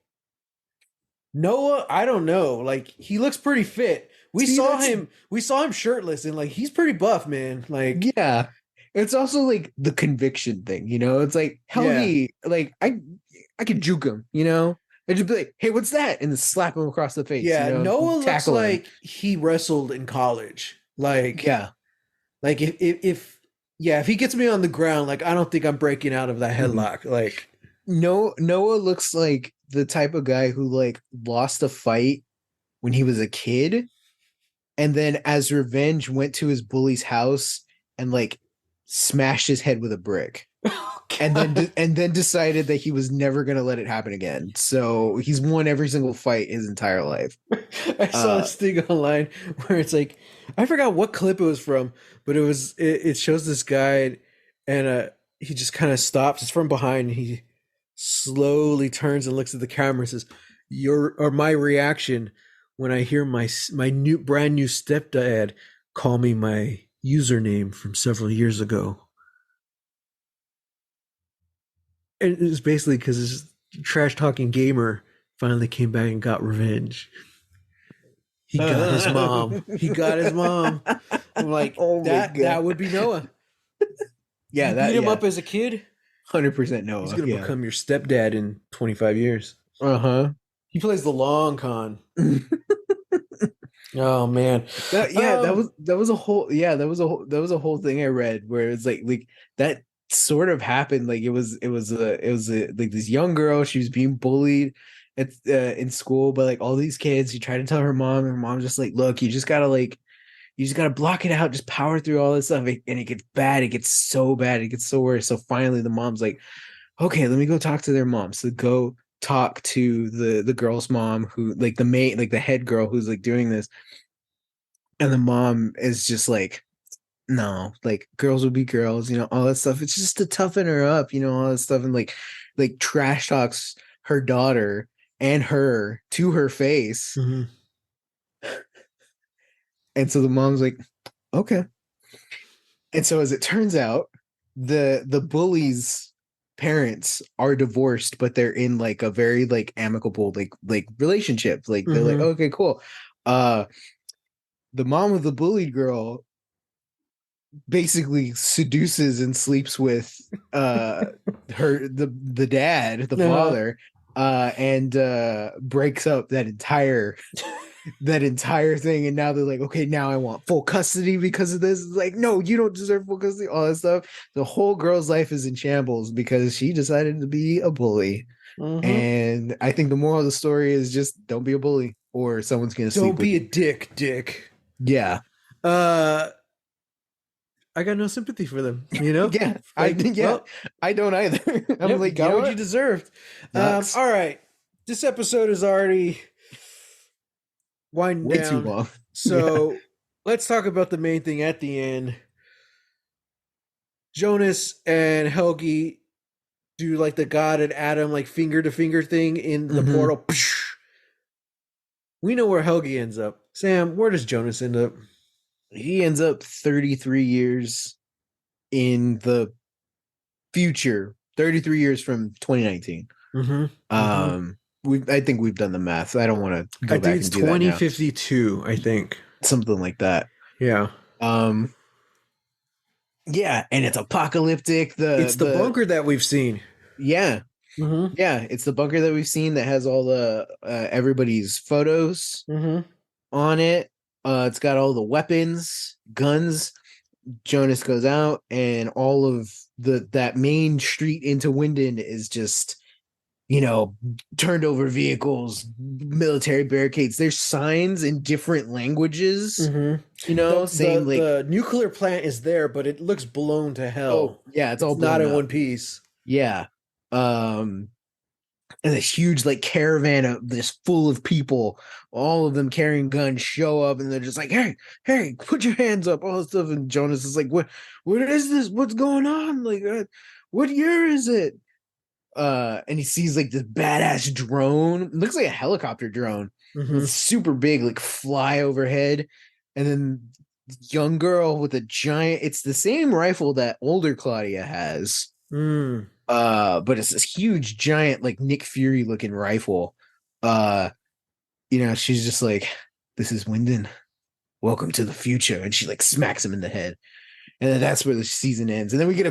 Noah, I don't know. Like he looks pretty fit. We saw him shirtless and like he's pretty buff, man. Like Yeah. It's also like the conviction thing, you know? It's like Helgi, like I could juke him, you know? I just be like, hey, what's that? And then slap him across the face, yeah, you know, Noah looks tackle him. like he wrestled in college. Like Yeah. like if yeah, if he gets me on the ground, like I don't think I'm breaking out of that headlock. Like No, Noah looks like the type of guy who like lost a fight when he was a kid, and then as revenge went to his bully's house and like smashed his head with a brick, and then decided that he was never gonna let it happen again. So he's won every single fight his entire life. I saw this thing online where it's like I forgot what clip it was from, but it shows this guy and he just kind of stops. It's from behind. And he slowly turns and looks at the camera and says, my reaction when I hear my new brand new stepdad call me my username from several years ago." And it's basically because this trash talking gamer finally came back and got revenge. He got his mom. He got his mom. I'm like, Oh that would be Noah. Yeah, You that beat him yeah. up as a kid. 100% Noah. He's gonna Yeah. become your stepdad in 25 years. Uh-huh. He plays the long con. Oh man. That was a whole thing I read where it's like that sort of happened. Like it was like this young girl, she was being bullied at in school by like all these kids. She tried to tell her mom, and her mom just like, look, you just gotta block it out, just power through all this stuff. And it gets bad, it gets so bad, it gets so worse. So finally the mom's like, okay, let me go talk to their mom. So go talk to the girl's mom, who like the head girl who's like doing this. And the mom is just like, no, like girls will be girls, you know, all that stuff. It's just to toughen her up, you know, all that stuff. And like trash talks her daughter and her to her face. Mm-hmm. And so the mom's like, okay. And so as it turns out, the bully's parents are divorced, but they're in like a very like amicable like relationship. Like they're like, okay, cool. The mom of the bullied girl basically seduces and sleeps with the dad, the father, and breaks up that entire thing. And now they're like, okay, now I want full custody because of this. It's like, no, you don't deserve full custody, all that stuff. The whole girl's life is in shambles because she decided to be a bully. And I think the moral of the story is just don't be a bully or someone's gonna sleep Don't be with a dick. Yeah. I got no sympathy for them, you know? Yeah. Well, I don't either. I'm yep, like, got what you deserved. All right. This episode is already winding way down. too long. So let's talk about the main thing at the end. Jonas and Helgi do like the God and Adam like finger to finger thing in the portal. We know where Helgi ends up. Sam, where does Jonas end up? He ends up 33 years in the future, 33 years from 2019. I think we've done the math. I don't want to go back and do that now. 2052, I think. Something like that. Yeah. Yeah, and it's apocalyptic. It's the bunker that we've seen. Yeah. Yeah, it's the bunker that we've seen that has all the everybody's photos on it. It's got all the weapons, guns. Jonas goes out, and all of that main street into Winden is just, you know, turned over vehicles, military barricades. There's signs in different languages, Mm-hmm. you The, know, saying the like, the nuclear plant is there, but it looks blown to oh hell. yeah, it's all It's not blown in up. one piece. Yeah. Um, and this huge like caravan of just full of people, all of them carrying guns, show up and they're just like, hey, put your hands up, all this stuff. And Jonas is like, what is this? What's going on? Like, what year is it? And he sees like this badass drone. It looks like a helicopter drone. Mm-hmm. It's super big, like fly overhead. And then young girl with a giant, it's the same rifle that older Claudia has. Mm. But it's this huge, giant, like Nick Fury looking rifle. Uh, she's just like, this is Wyndon. Welcome to the future. And she like smacks him in the head. And then that's where the season ends. And then we get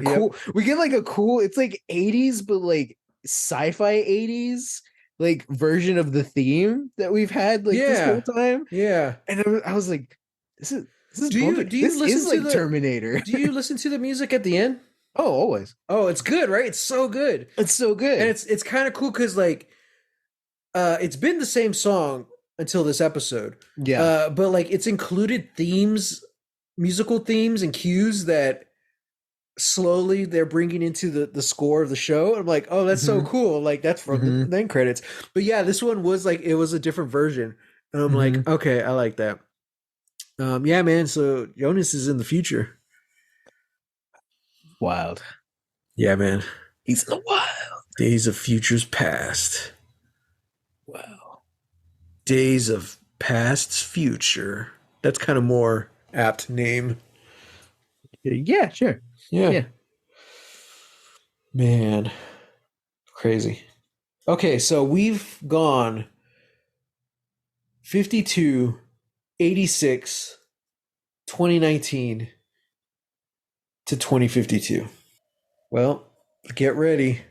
like a cool, it's like 80s, but like sci-fi 80s like version of the theme that we've had like this whole Yeah. time. Yeah. And I was like, this is Do you bumping. do you This listen is to like the Terminator. do you listen to the music at the end? Oh, always. Oh, it's good, right? It's so good. It's so good. And it's kind of cool because like it's been the same song until this episode. Yeah. But like it's included themes, musical themes and cues that slowly they're bringing into the score of the show. I'm like, oh, that's so cool. Like that's from the end credits. But yeah, this one was like it was a different version. And I'm like, okay, I like that. Yeah, man. So Jonas is in the future. Wild. Yeah, man. He's in the wild. Days of futures past. Wow. Days of past's future. That's kind of more apt name. Yeah, sure. Yeah. Man. Crazy. Okay, so we've gone 52, 86, 2019 to 2052. Well, get ready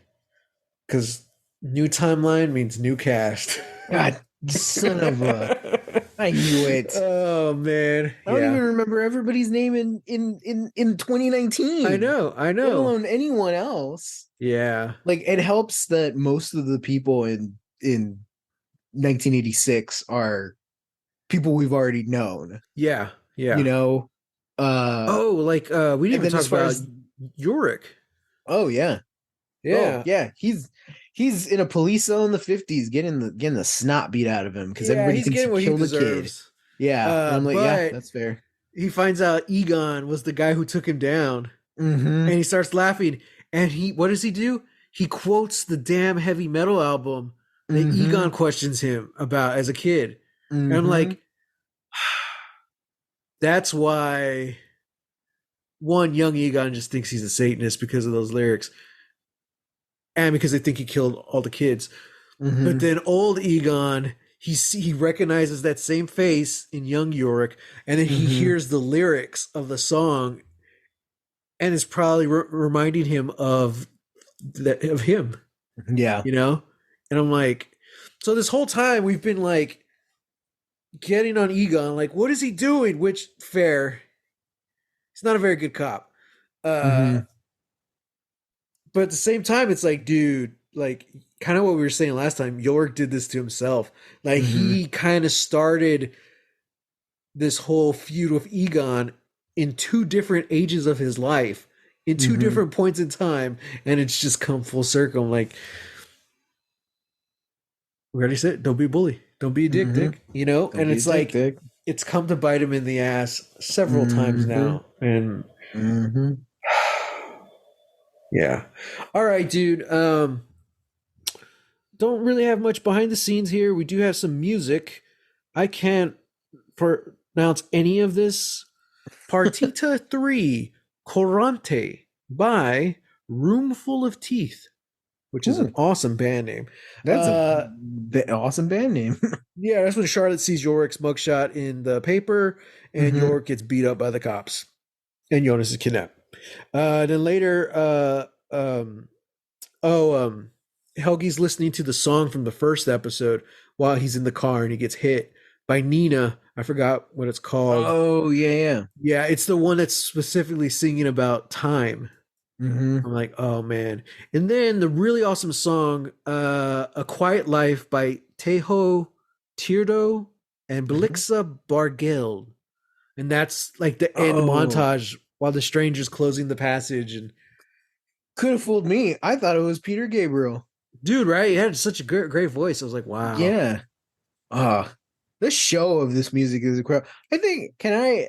because new timeline means new cast. God, son of a! I knew it. Oh man, I don't even remember everybody's name in 2019. I know. Let alone anyone else. Yeah, like it helps that most of the people in 1986 are people we've already known. Yeah. We didn't even talk about Yorick. Oh yeah. Yeah. Oh, yeah. He's in a police cell in the 50s getting the snot beat out of him because everybody thinks he killed a kid. Yeah. And I'm like, yeah, that's fair. He finds out Egon was the guy who took him down. And he starts laughing. And what does he do? He quotes the damn heavy metal album that Egon questions him about as a kid. And I'm like, that's why one young Egon just thinks he's a Satanist because of those lyrics. And because they think he killed all the kids. But then old Egon, he recognizes that same face in young Yorick, and then he hears the lyrics of the song, and it's probably reminding him of him. Yeah, And I'm like, so this whole time we've been like getting on Egon, like, what is he doing? Which fair, he's not a very good cop. But at the same time, it's like, dude, like kind of what we were saying last time, York did this to himself. Like he kind of started this whole feud with Egon in two different ages of his life, in two different points in time, and it's just come full circle. I'm like, we already said, don't be a bully. Don't be a dick, Dick. Don't and it's like, dick. It's come to bite him in the ass several times now. And yeah. All right, dude. Don't really have much behind the scenes here. We do have some music. I can't pronounce any of this. Partita 3 Corante by Roomful of Teeth, which is an awesome band name. That's an awesome band name. Yeah, that's when Charlotte sees Yorick's mugshot in the paper, and Yorick gets beat up by the cops, and Jonas is kidnapped. Then later, Helgi's listening to the song from the first episode while he's in the car, and he gets hit by Nina. I forgot what it's called. Oh, yeah. Yeah, it's the one that's specifically singing about time. Mm-hmm. I'm like, oh man. And then the really awesome song, A Quiet Life by Tejo Tirdo and Mm-hmm. Blixa Bargeld. And that's like the end Oh, montage while the stranger's closing the passage. And could have fooled me. I thought it was Peter Gabriel. dude, right? He had such a great voice. I was like, wow. Yeah. Ah, the show of this music is incredible. I think can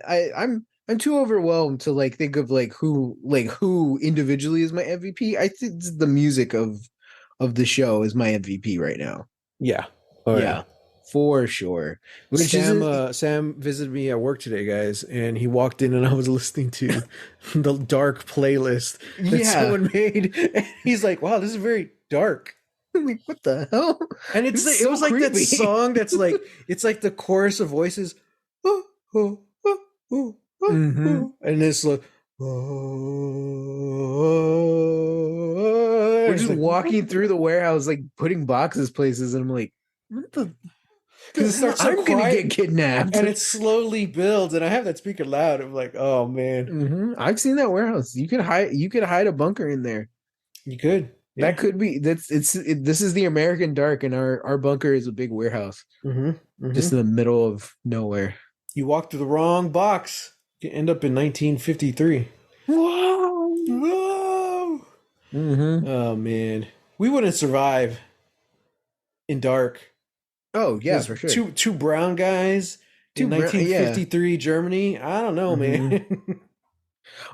I'm too overwhelmed to like think of like who individually is my MVP. I think the music of the show is my MVP right now. Yeah. Oh yeah. Yeah, for sure. Which is Sam visited me at work today, guys, and he walked in and I was listening to the dark playlist that yeah. someone made. And he's like, wow, this is very dark. I'm like, what the hell? And It's it so was like that creepy. song that's like it's like the chorus of voices. Oh, oh, oh, oh, oh, hmm oh. And it's like oh, We're it's just like walking through the warehouse, like putting boxes places, and I'm like, what because it the hell? starts so I'm gonna get quiet kidnapped. and it slowly builds. And I have that speaker loud. I'm like, oh man, I've seen that warehouse. You could hide a bunker in there. you could, That yeah. could be this is the American dark, and our bunker is a big warehouse Mm-hmm. Mm-hmm. just in the middle of nowhere. You walk through the wrong box, you end up in 1953. Whoa. Whoa! hmm Oh man, we wouldn't survive in dark. Oh yeah, Just for sure. two brown guys in Yeah. 1953 Germany. I don't know, hmm man.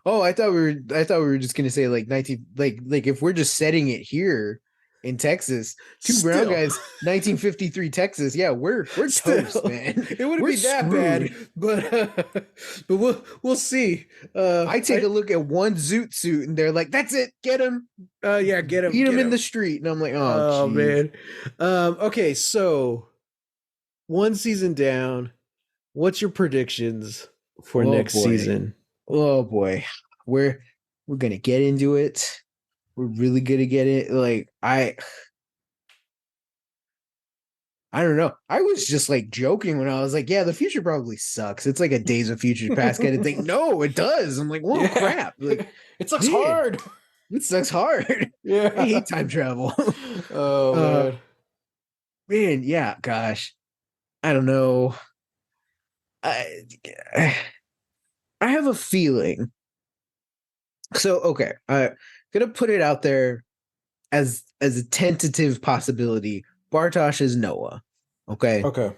Oh, I thought we were just gonna say like 19 like if we're just setting it here in Texas, two brown Still, guys, 1953 Texas. Yeah, we're toast, still, man. it wouldn't We're be that bad, screwed. but we'll see. I take a look at one zoot suit and they're like, "That's it, get him, Yeah, beat him get in him. the street." And I'm like, "Oh, Oh jeez. man. Okay, so one season down. What's your predictions for Oh next boy. season? Oh boy, we're we're gonna get into it. We're really gonna get it. Like I don't know. I was just like joking when I was like, "Yeah, the future probably sucks. It's like a Days of Future Past kind of thing." No, it does. I'm like, "Whoa, Yeah, crap!" Like, it sucks man, hard. it sucks hard. I Yeah. hate time travel. Oh uh, man. man, yeah, gosh, I don't know. I I have a feeling. So okay, gonna put it out there as a tentative possibility. Bartosh is Noah. Okay. Okay.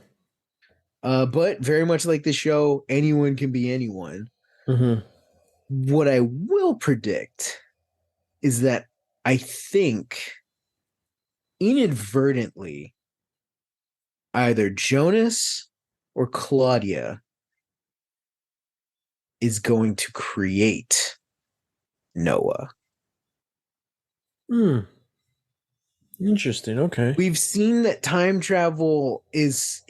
But very much like the show, anyone can be anyone. Mm-hmm. What I will predict is that I think inadvertently either Jonas or Claudia is going to create Noah. Hmm. Interesting. Okay. We've seen that time travel is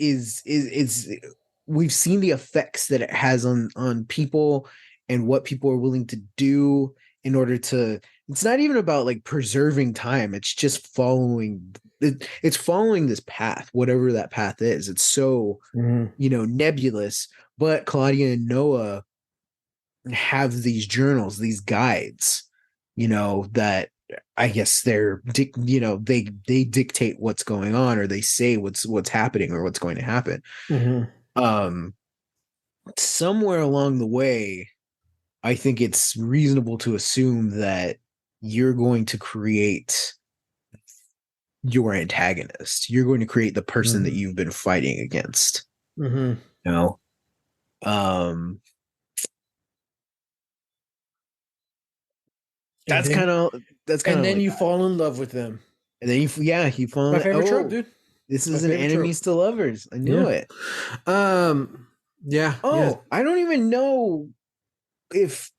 we've seen the effects that it has on people and what people are willing to do in order to it's not even about like preserving time, it's just it's following this path, whatever that path is. It's so Mm-hmm. nebulous, but Claudia and Noah have these journals, these guides, that I guess they dictate what's going on, or they say what's happening or what's going to happen. Mm-hmm. Um, somewhere along the way, I think it's reasonable to assume that you're going to create your antagonist. You're going to create the person that you've been fighting against. Mm-hmm. You know, um, And that's then kind of that's kind and of then like you that. fall in love with them. And then you It's fall my in. favorite trope, Oh, dude. this My is an favorite trope. enemies to lovers. I knew Yeah. it. Yeah. Yeah. Oh, I don't even know if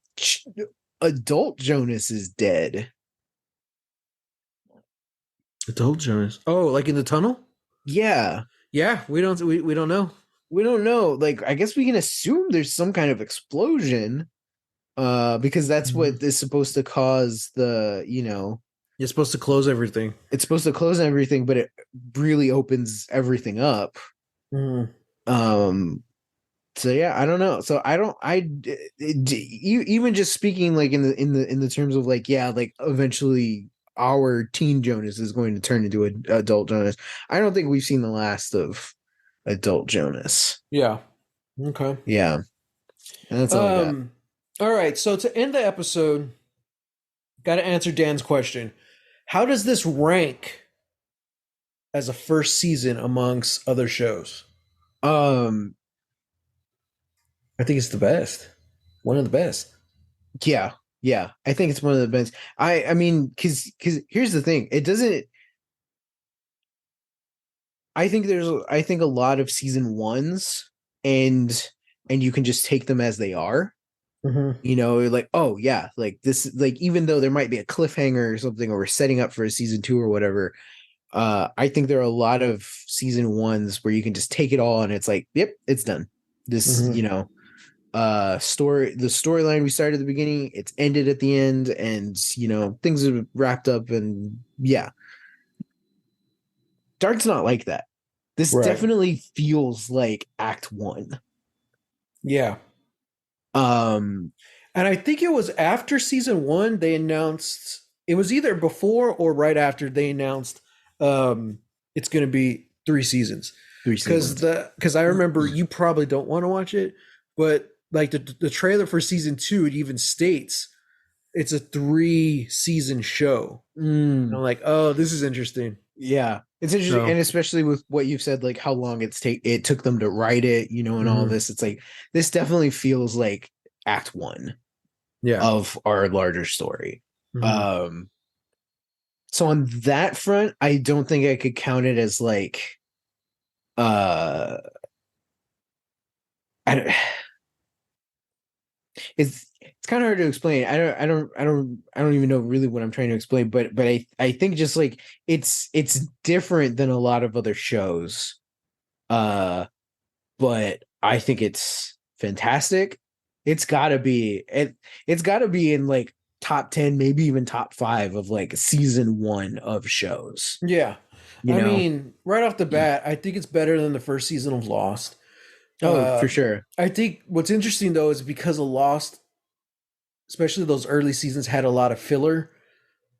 adult Jonas is dead. Adult Jonas. Oh, like in the tunnel? Yeah, Yeah. We don't know. we don't know. Like, I guess we can assume there's some kind of explosion, because that's Mhm. what is supposed to cause You're supposed to close everything. it's supposed to close everything, but it really opens everything up. Mm. Um, So yeah, I don't know. So I don't. You even just speaking like in the terms of like yeah, like eventually our teen Jonas is going to turn into an adult Jonas. I don't think we've seen the last of adult Jonas. Yeah. Okay. Yeah, and that's all I got. Um. All right. So to end the episode, got to answer Dan's question. How does this rank as a first season amongst other shows? Um, I think it's the best. One of the best. yeah, yeah. I think it's one of the best. I mean, because here's the thing. It doesn't. I think a lot of season ones and you can just take them as they are. Mm-hmm. You know, like, oh yeah, like this, like even though there might be a cliffhanger or something, or we're setting up for a season two or whatever, I think there are a lot of season ones where you can just take it all and it's like, yep, it's done. This, Mm-hmm. you know, the storyline we started at the beginning, it's ended at the end, and you know, things are wrapped up, and yeah. Dark's not like that. This Right. definitely feels like Act One. Yeah. Um, And I think it was after season one they announced it was either before or right after they announced um it's going to be 3 seasons. three Because seasons. because I remember you probably don't want to watch it, but like the trailer for season two, it even states it's a 3 season show. And Mm, I'm like, oh, this is interesting. yeah, it's interesting, So, and especially with what you've said, like how long it took them to write it, you know, and all mhm. this. It's like this definitely feels like Act One Yeah. of our larger story. Mhm. Um, so on that front, I don't think I could count it as like uh, I don't, it's kind of hard to explain. I don't even know really what I'm trying to explain, but I think just like it's different than a lot of other shows. Uh, but I think it's fantastic. It's got to be in like top 10, maybe even top 5 of like season 1 of shows, Yeah. you I know. mean, right off the bat, I think it's better than the first season of Lost. Oh, for Uh, sure. I think what's interesting though is because of Lost, especially those early seasons, had a lot of filler.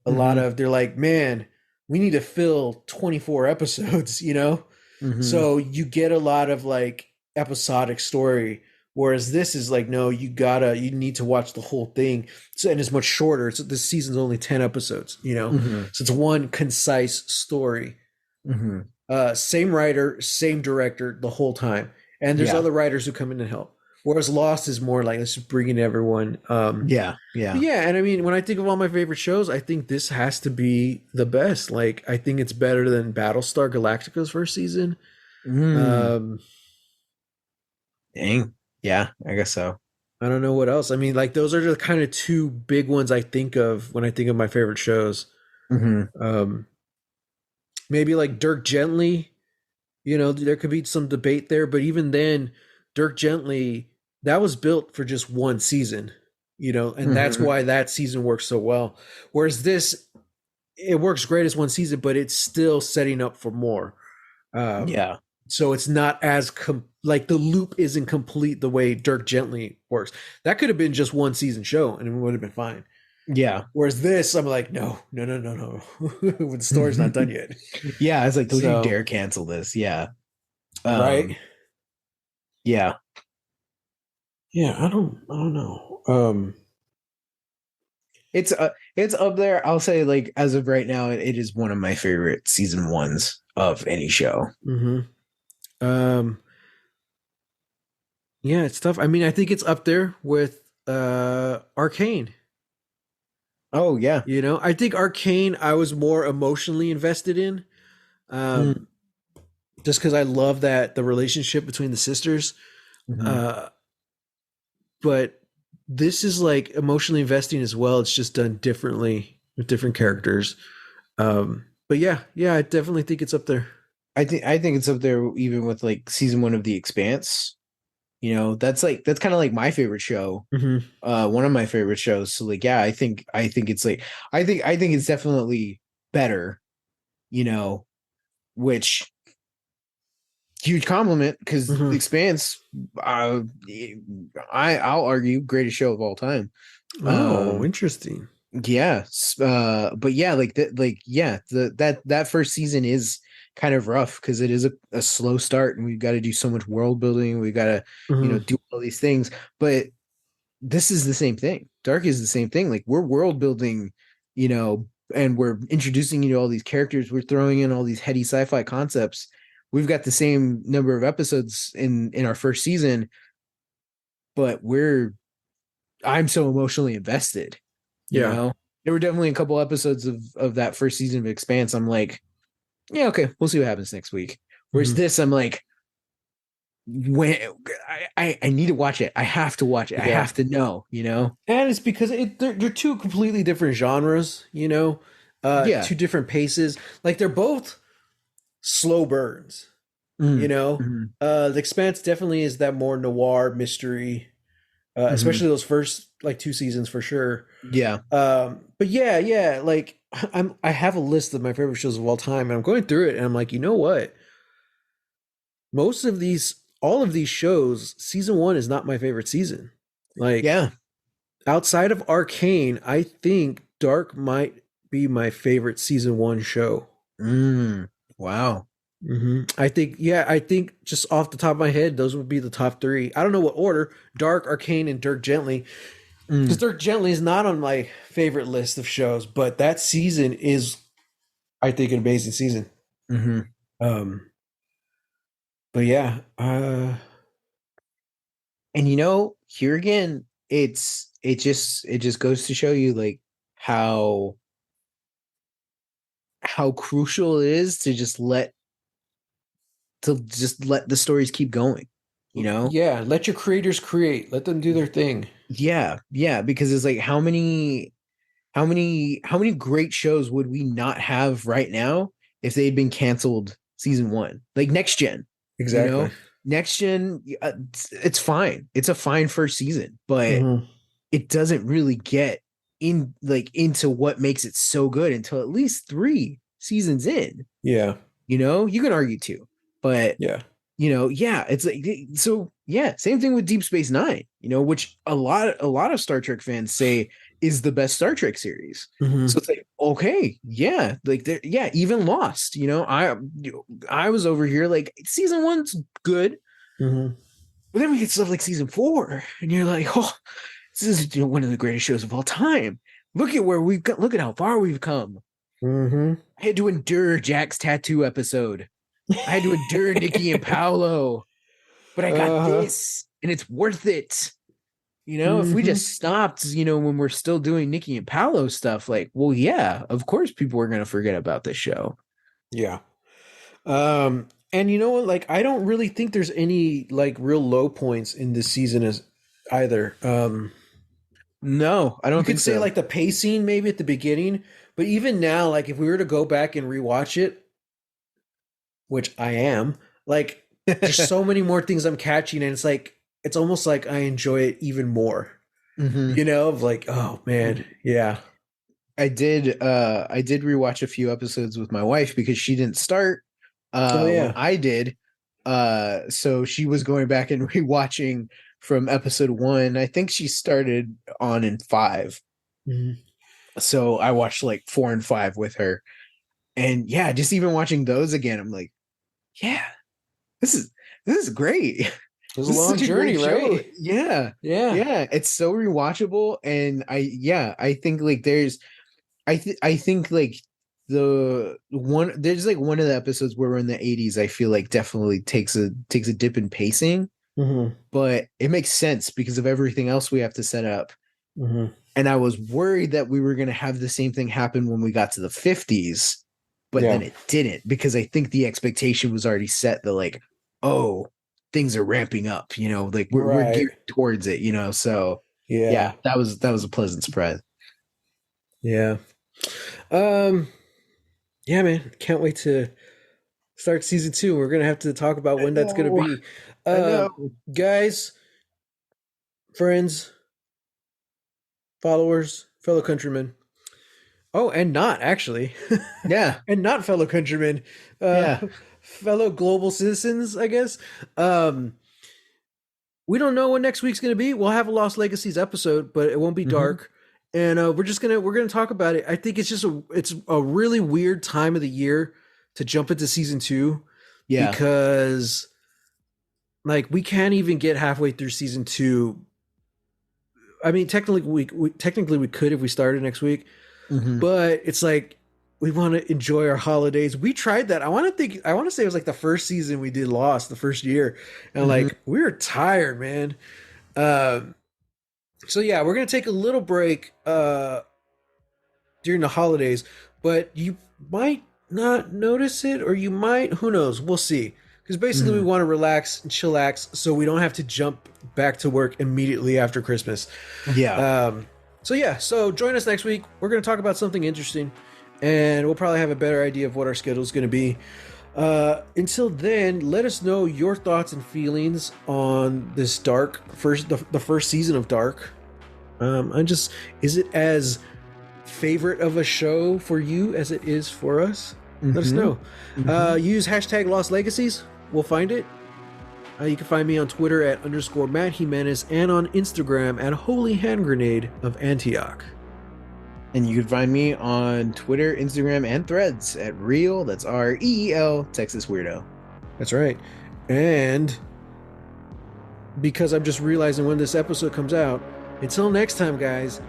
A lot Mhm. of they're like, man, we need to fill 24 episodes, you know? Mhm. So you get a lot of like episodic story. Whereas this is like, no, you need to watch the whole thing. So, and it's much shorter. So this season's only 10 episodes, you know? Mhm. So it's one concise story. Mhm. Same writer, same director the whole time. And there's Yeah. other writers who come in and help. Whereas Lost is more like, let's just bring in everyone. Yeah. But Yeah. yeah, and I mean, when I think of all my favorite shows, I think this has to be the best. Like, I think it's better than Battlestar Galactica's first season. Mm. Um, Dang. Yeah, I guess so. I don't know what else. I mean, like those are the kind of two big ones I think of when I think of my favorite shows. Mhm. Um, maybe like Dirk Gently. You know, there could be some debate there, but even then, Dirk Gently that was built for just one season. You know, and that's Mhm. why that season works so well. Whereas this, it works great as one season, but it's still setting up for more. Um, Yeah. so it's not as like the loop isn't complete the way Dirk Gently works. That could have been just one season show and it would have been fine. Yeah. Whereas this, I'm like, no, no, no, no, no. The story's not done yet. Yeah, it's like don't you So dare cancel this. Yeah. right, Yeah. yeah, I don't know. It's up there. I'll say like as of right now, it is one of my favorite season ones of any show. Mm-hmm. Um, yeah, it's tough. I mean, I think it's up there with Arcane. Oh yeah. You know, I think Arcane I was more emotionally invested in. Mm-hmm. Um, just because I love that the relationship between the sisters. Uh, but this is like emotionally investing as well. It's just done differently with different characters. But yeah, yeah, I definitely think it's up there. I think it's up there even with like season 1 of The Expanse. You know, that's kind of like my favorite show. Mm-hmm. One of my favorite shows. So like yeah, I think it's like I think it's definitely better, you know, which huge compliment because The Hmm. Expanse, uh, I'll argue greatest show of all time. Oh, Um, interesting. yeah, but yeah, that first season is kind of rough because it is a slow start, and we've got to do so much world building. We've got to, Hmm. do all these things. But this is the same thing. Dark is the same thing. Like we're world building, you know, and we're introducing you to all these characters. We're throwing in all these heady sci-fi concepts. We've got the same number of episodes in our first season, but I'm so emotionally invested. You Yeah. know, there were definitely a couple episodes of that first season of Expanse. I'm like, yeah, okay, we'll see what happens next week. Whereas Hmm. this, I'm like, when I need to watch it. I have to watch it. I Yeah. have to know. You know, And it's because they're two completely different genres, yeah. two different paces. Like they're both slow burns, Mm, mm, The Expanse definitely is that more noir mystery, mm, especially those first like two seasons for sure. yeah. But yeah, like I have a list of my favorite shows of all time, and I'm going through it, and I'm like, you know what? All of these shows, season one is not my favorite season. Like Yeah. outside of Arcane, I think Dark might be my favorite season one show. Mm, wow. I think just off the top of my head, those would be the top three. I don't know what order: Dark, Arcane, and Dirk Gently. Because Mm, Dirk Gently is not on my favorite list of shows, but that season is, I think, an amazing season. hmm. Um, but yeah, And here again, it just goes to show you like how how crucial it is to just let the stories keep going. You know? yeah, let your creators create, let them do their thing. Yeah, yeah, because it's like how many great shows would we not have right now if they had been canceled season one? Like Next Gen, you Exactly. know? Next Gen, it's fine. It's a fine first season, but Hmm. it doesn't really get into what makes it so good until at least three seasons in. Yeah, You can argue two, but yeah. yeah, it's like so. Yeah, same thing with Deep Space Nine. Which a lot of Star Trek fans say is the best Star Trek series. So Hmm. it's like, okay, yeah, like yeah, even Lost. I was over here like season one's good, Hmm. but then we get stuff like season four, and you're like, oh, this is one of the greatest shows of all time. Look at where we've got. Look at how far we've come. Hmm. I had to endure Jack's tattoo episode. I had to endure Nikki and Paolo, but I got Uh-huh. this, and it's worth it. If we Hmm. just stopped, when we're still doing Nikki and Paolo stuff, like, well, yeah, of course people are gonna forget about this show. Yeah. And you know what? Like, I don't really think there's any like real low points in this season as either. No, I You don't could think say so. like the pacing maybe at the beginning, but even now, like if we were to go back and rewatch it, which I am, like there's so many more things I'm catching, and it's almost like I enjoy it even more. Hmm. Of like, oh man, yeah. I did rewatch a few episodes with my wife because she didn't start Oh when yeah. I did. So she was going back and rewatching from episode one. I think she started on in five. Mhm. So I watched like four and five with her. And yeah, just even watching those again, I'm like, yeah, this is this is great. It was a This is long such a journey, great show. right? Yeah. Yeah. Yeah. It's so rewatchable. And I think like I think like there's like one of the episodes where we're in the 80s, I feel like definitely takes a dip in pacing, Hmm. but it makes sense because of everything else we have to set up. Hmm. And I was worried that we were going to have the same thing happen when we got to the 50s, but Yeah. then it didn't because I think the expectation was already set that like, oh, things are ramping up, like we're Right. geared towards it, so yeah, Yeah. that was a pleasant surprise. Yeah. Um. Yeah, man. Can't wait to start season two. We're gonna have to talk about I when that's gonna know. be. I know. Guys, friends, followers, fellow countrymen. Oh, and not actually, Yeah. and not fellow countrymen. Uh, Yeah. fellow global citizens, I guess. Um, we don't know what next week's going to be. We'll have a Lost Legacies episode, but it won't be dark. And we're gonna talk about it. I think it's a really weird time of the year to jump into season 2 because like we can't even get halfway through season 2. I mean, technically we could if we started next week, but it's like we want to enjoy our holidays. We tried that. I want to say it was like the first season we did Lost, the first year, and like we were tired, man. So yeah, we're gonna take a little break during the holidays, but you might not notice it, or you might. Who knows? We'll see. Because basically, we want to relax and chillax, so we don't have to jump back to work immediately after Christmas. Yeah. So join us next week. We're gonna talk about something interesting, and we'll probably have a better idea of what our schedule is gonna be. Until then, let us know your thoughts and feelings on this the first season of Dark. Is it as favorite of a show for you as it is for us? Let us know. Use hashtag Lost Legacies. We'll find it. You can find me on Twitter at _Matt Jimenez and on Instagram at Holy Hand Grenade of Antioch. And you can find me on Twitter, Instagram, and Threads at Real, that's REEL, Texas Weirdo. That's right. And because I'm just realizing when this episode comes out, until next time, guys,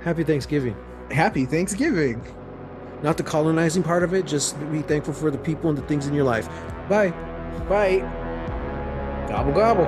happy Thanksgiving. Happy Thanksgiving. Not the colonizing part of it, just be thankful for the people and the things in your life. Bye. Bye. Gobble, gobble.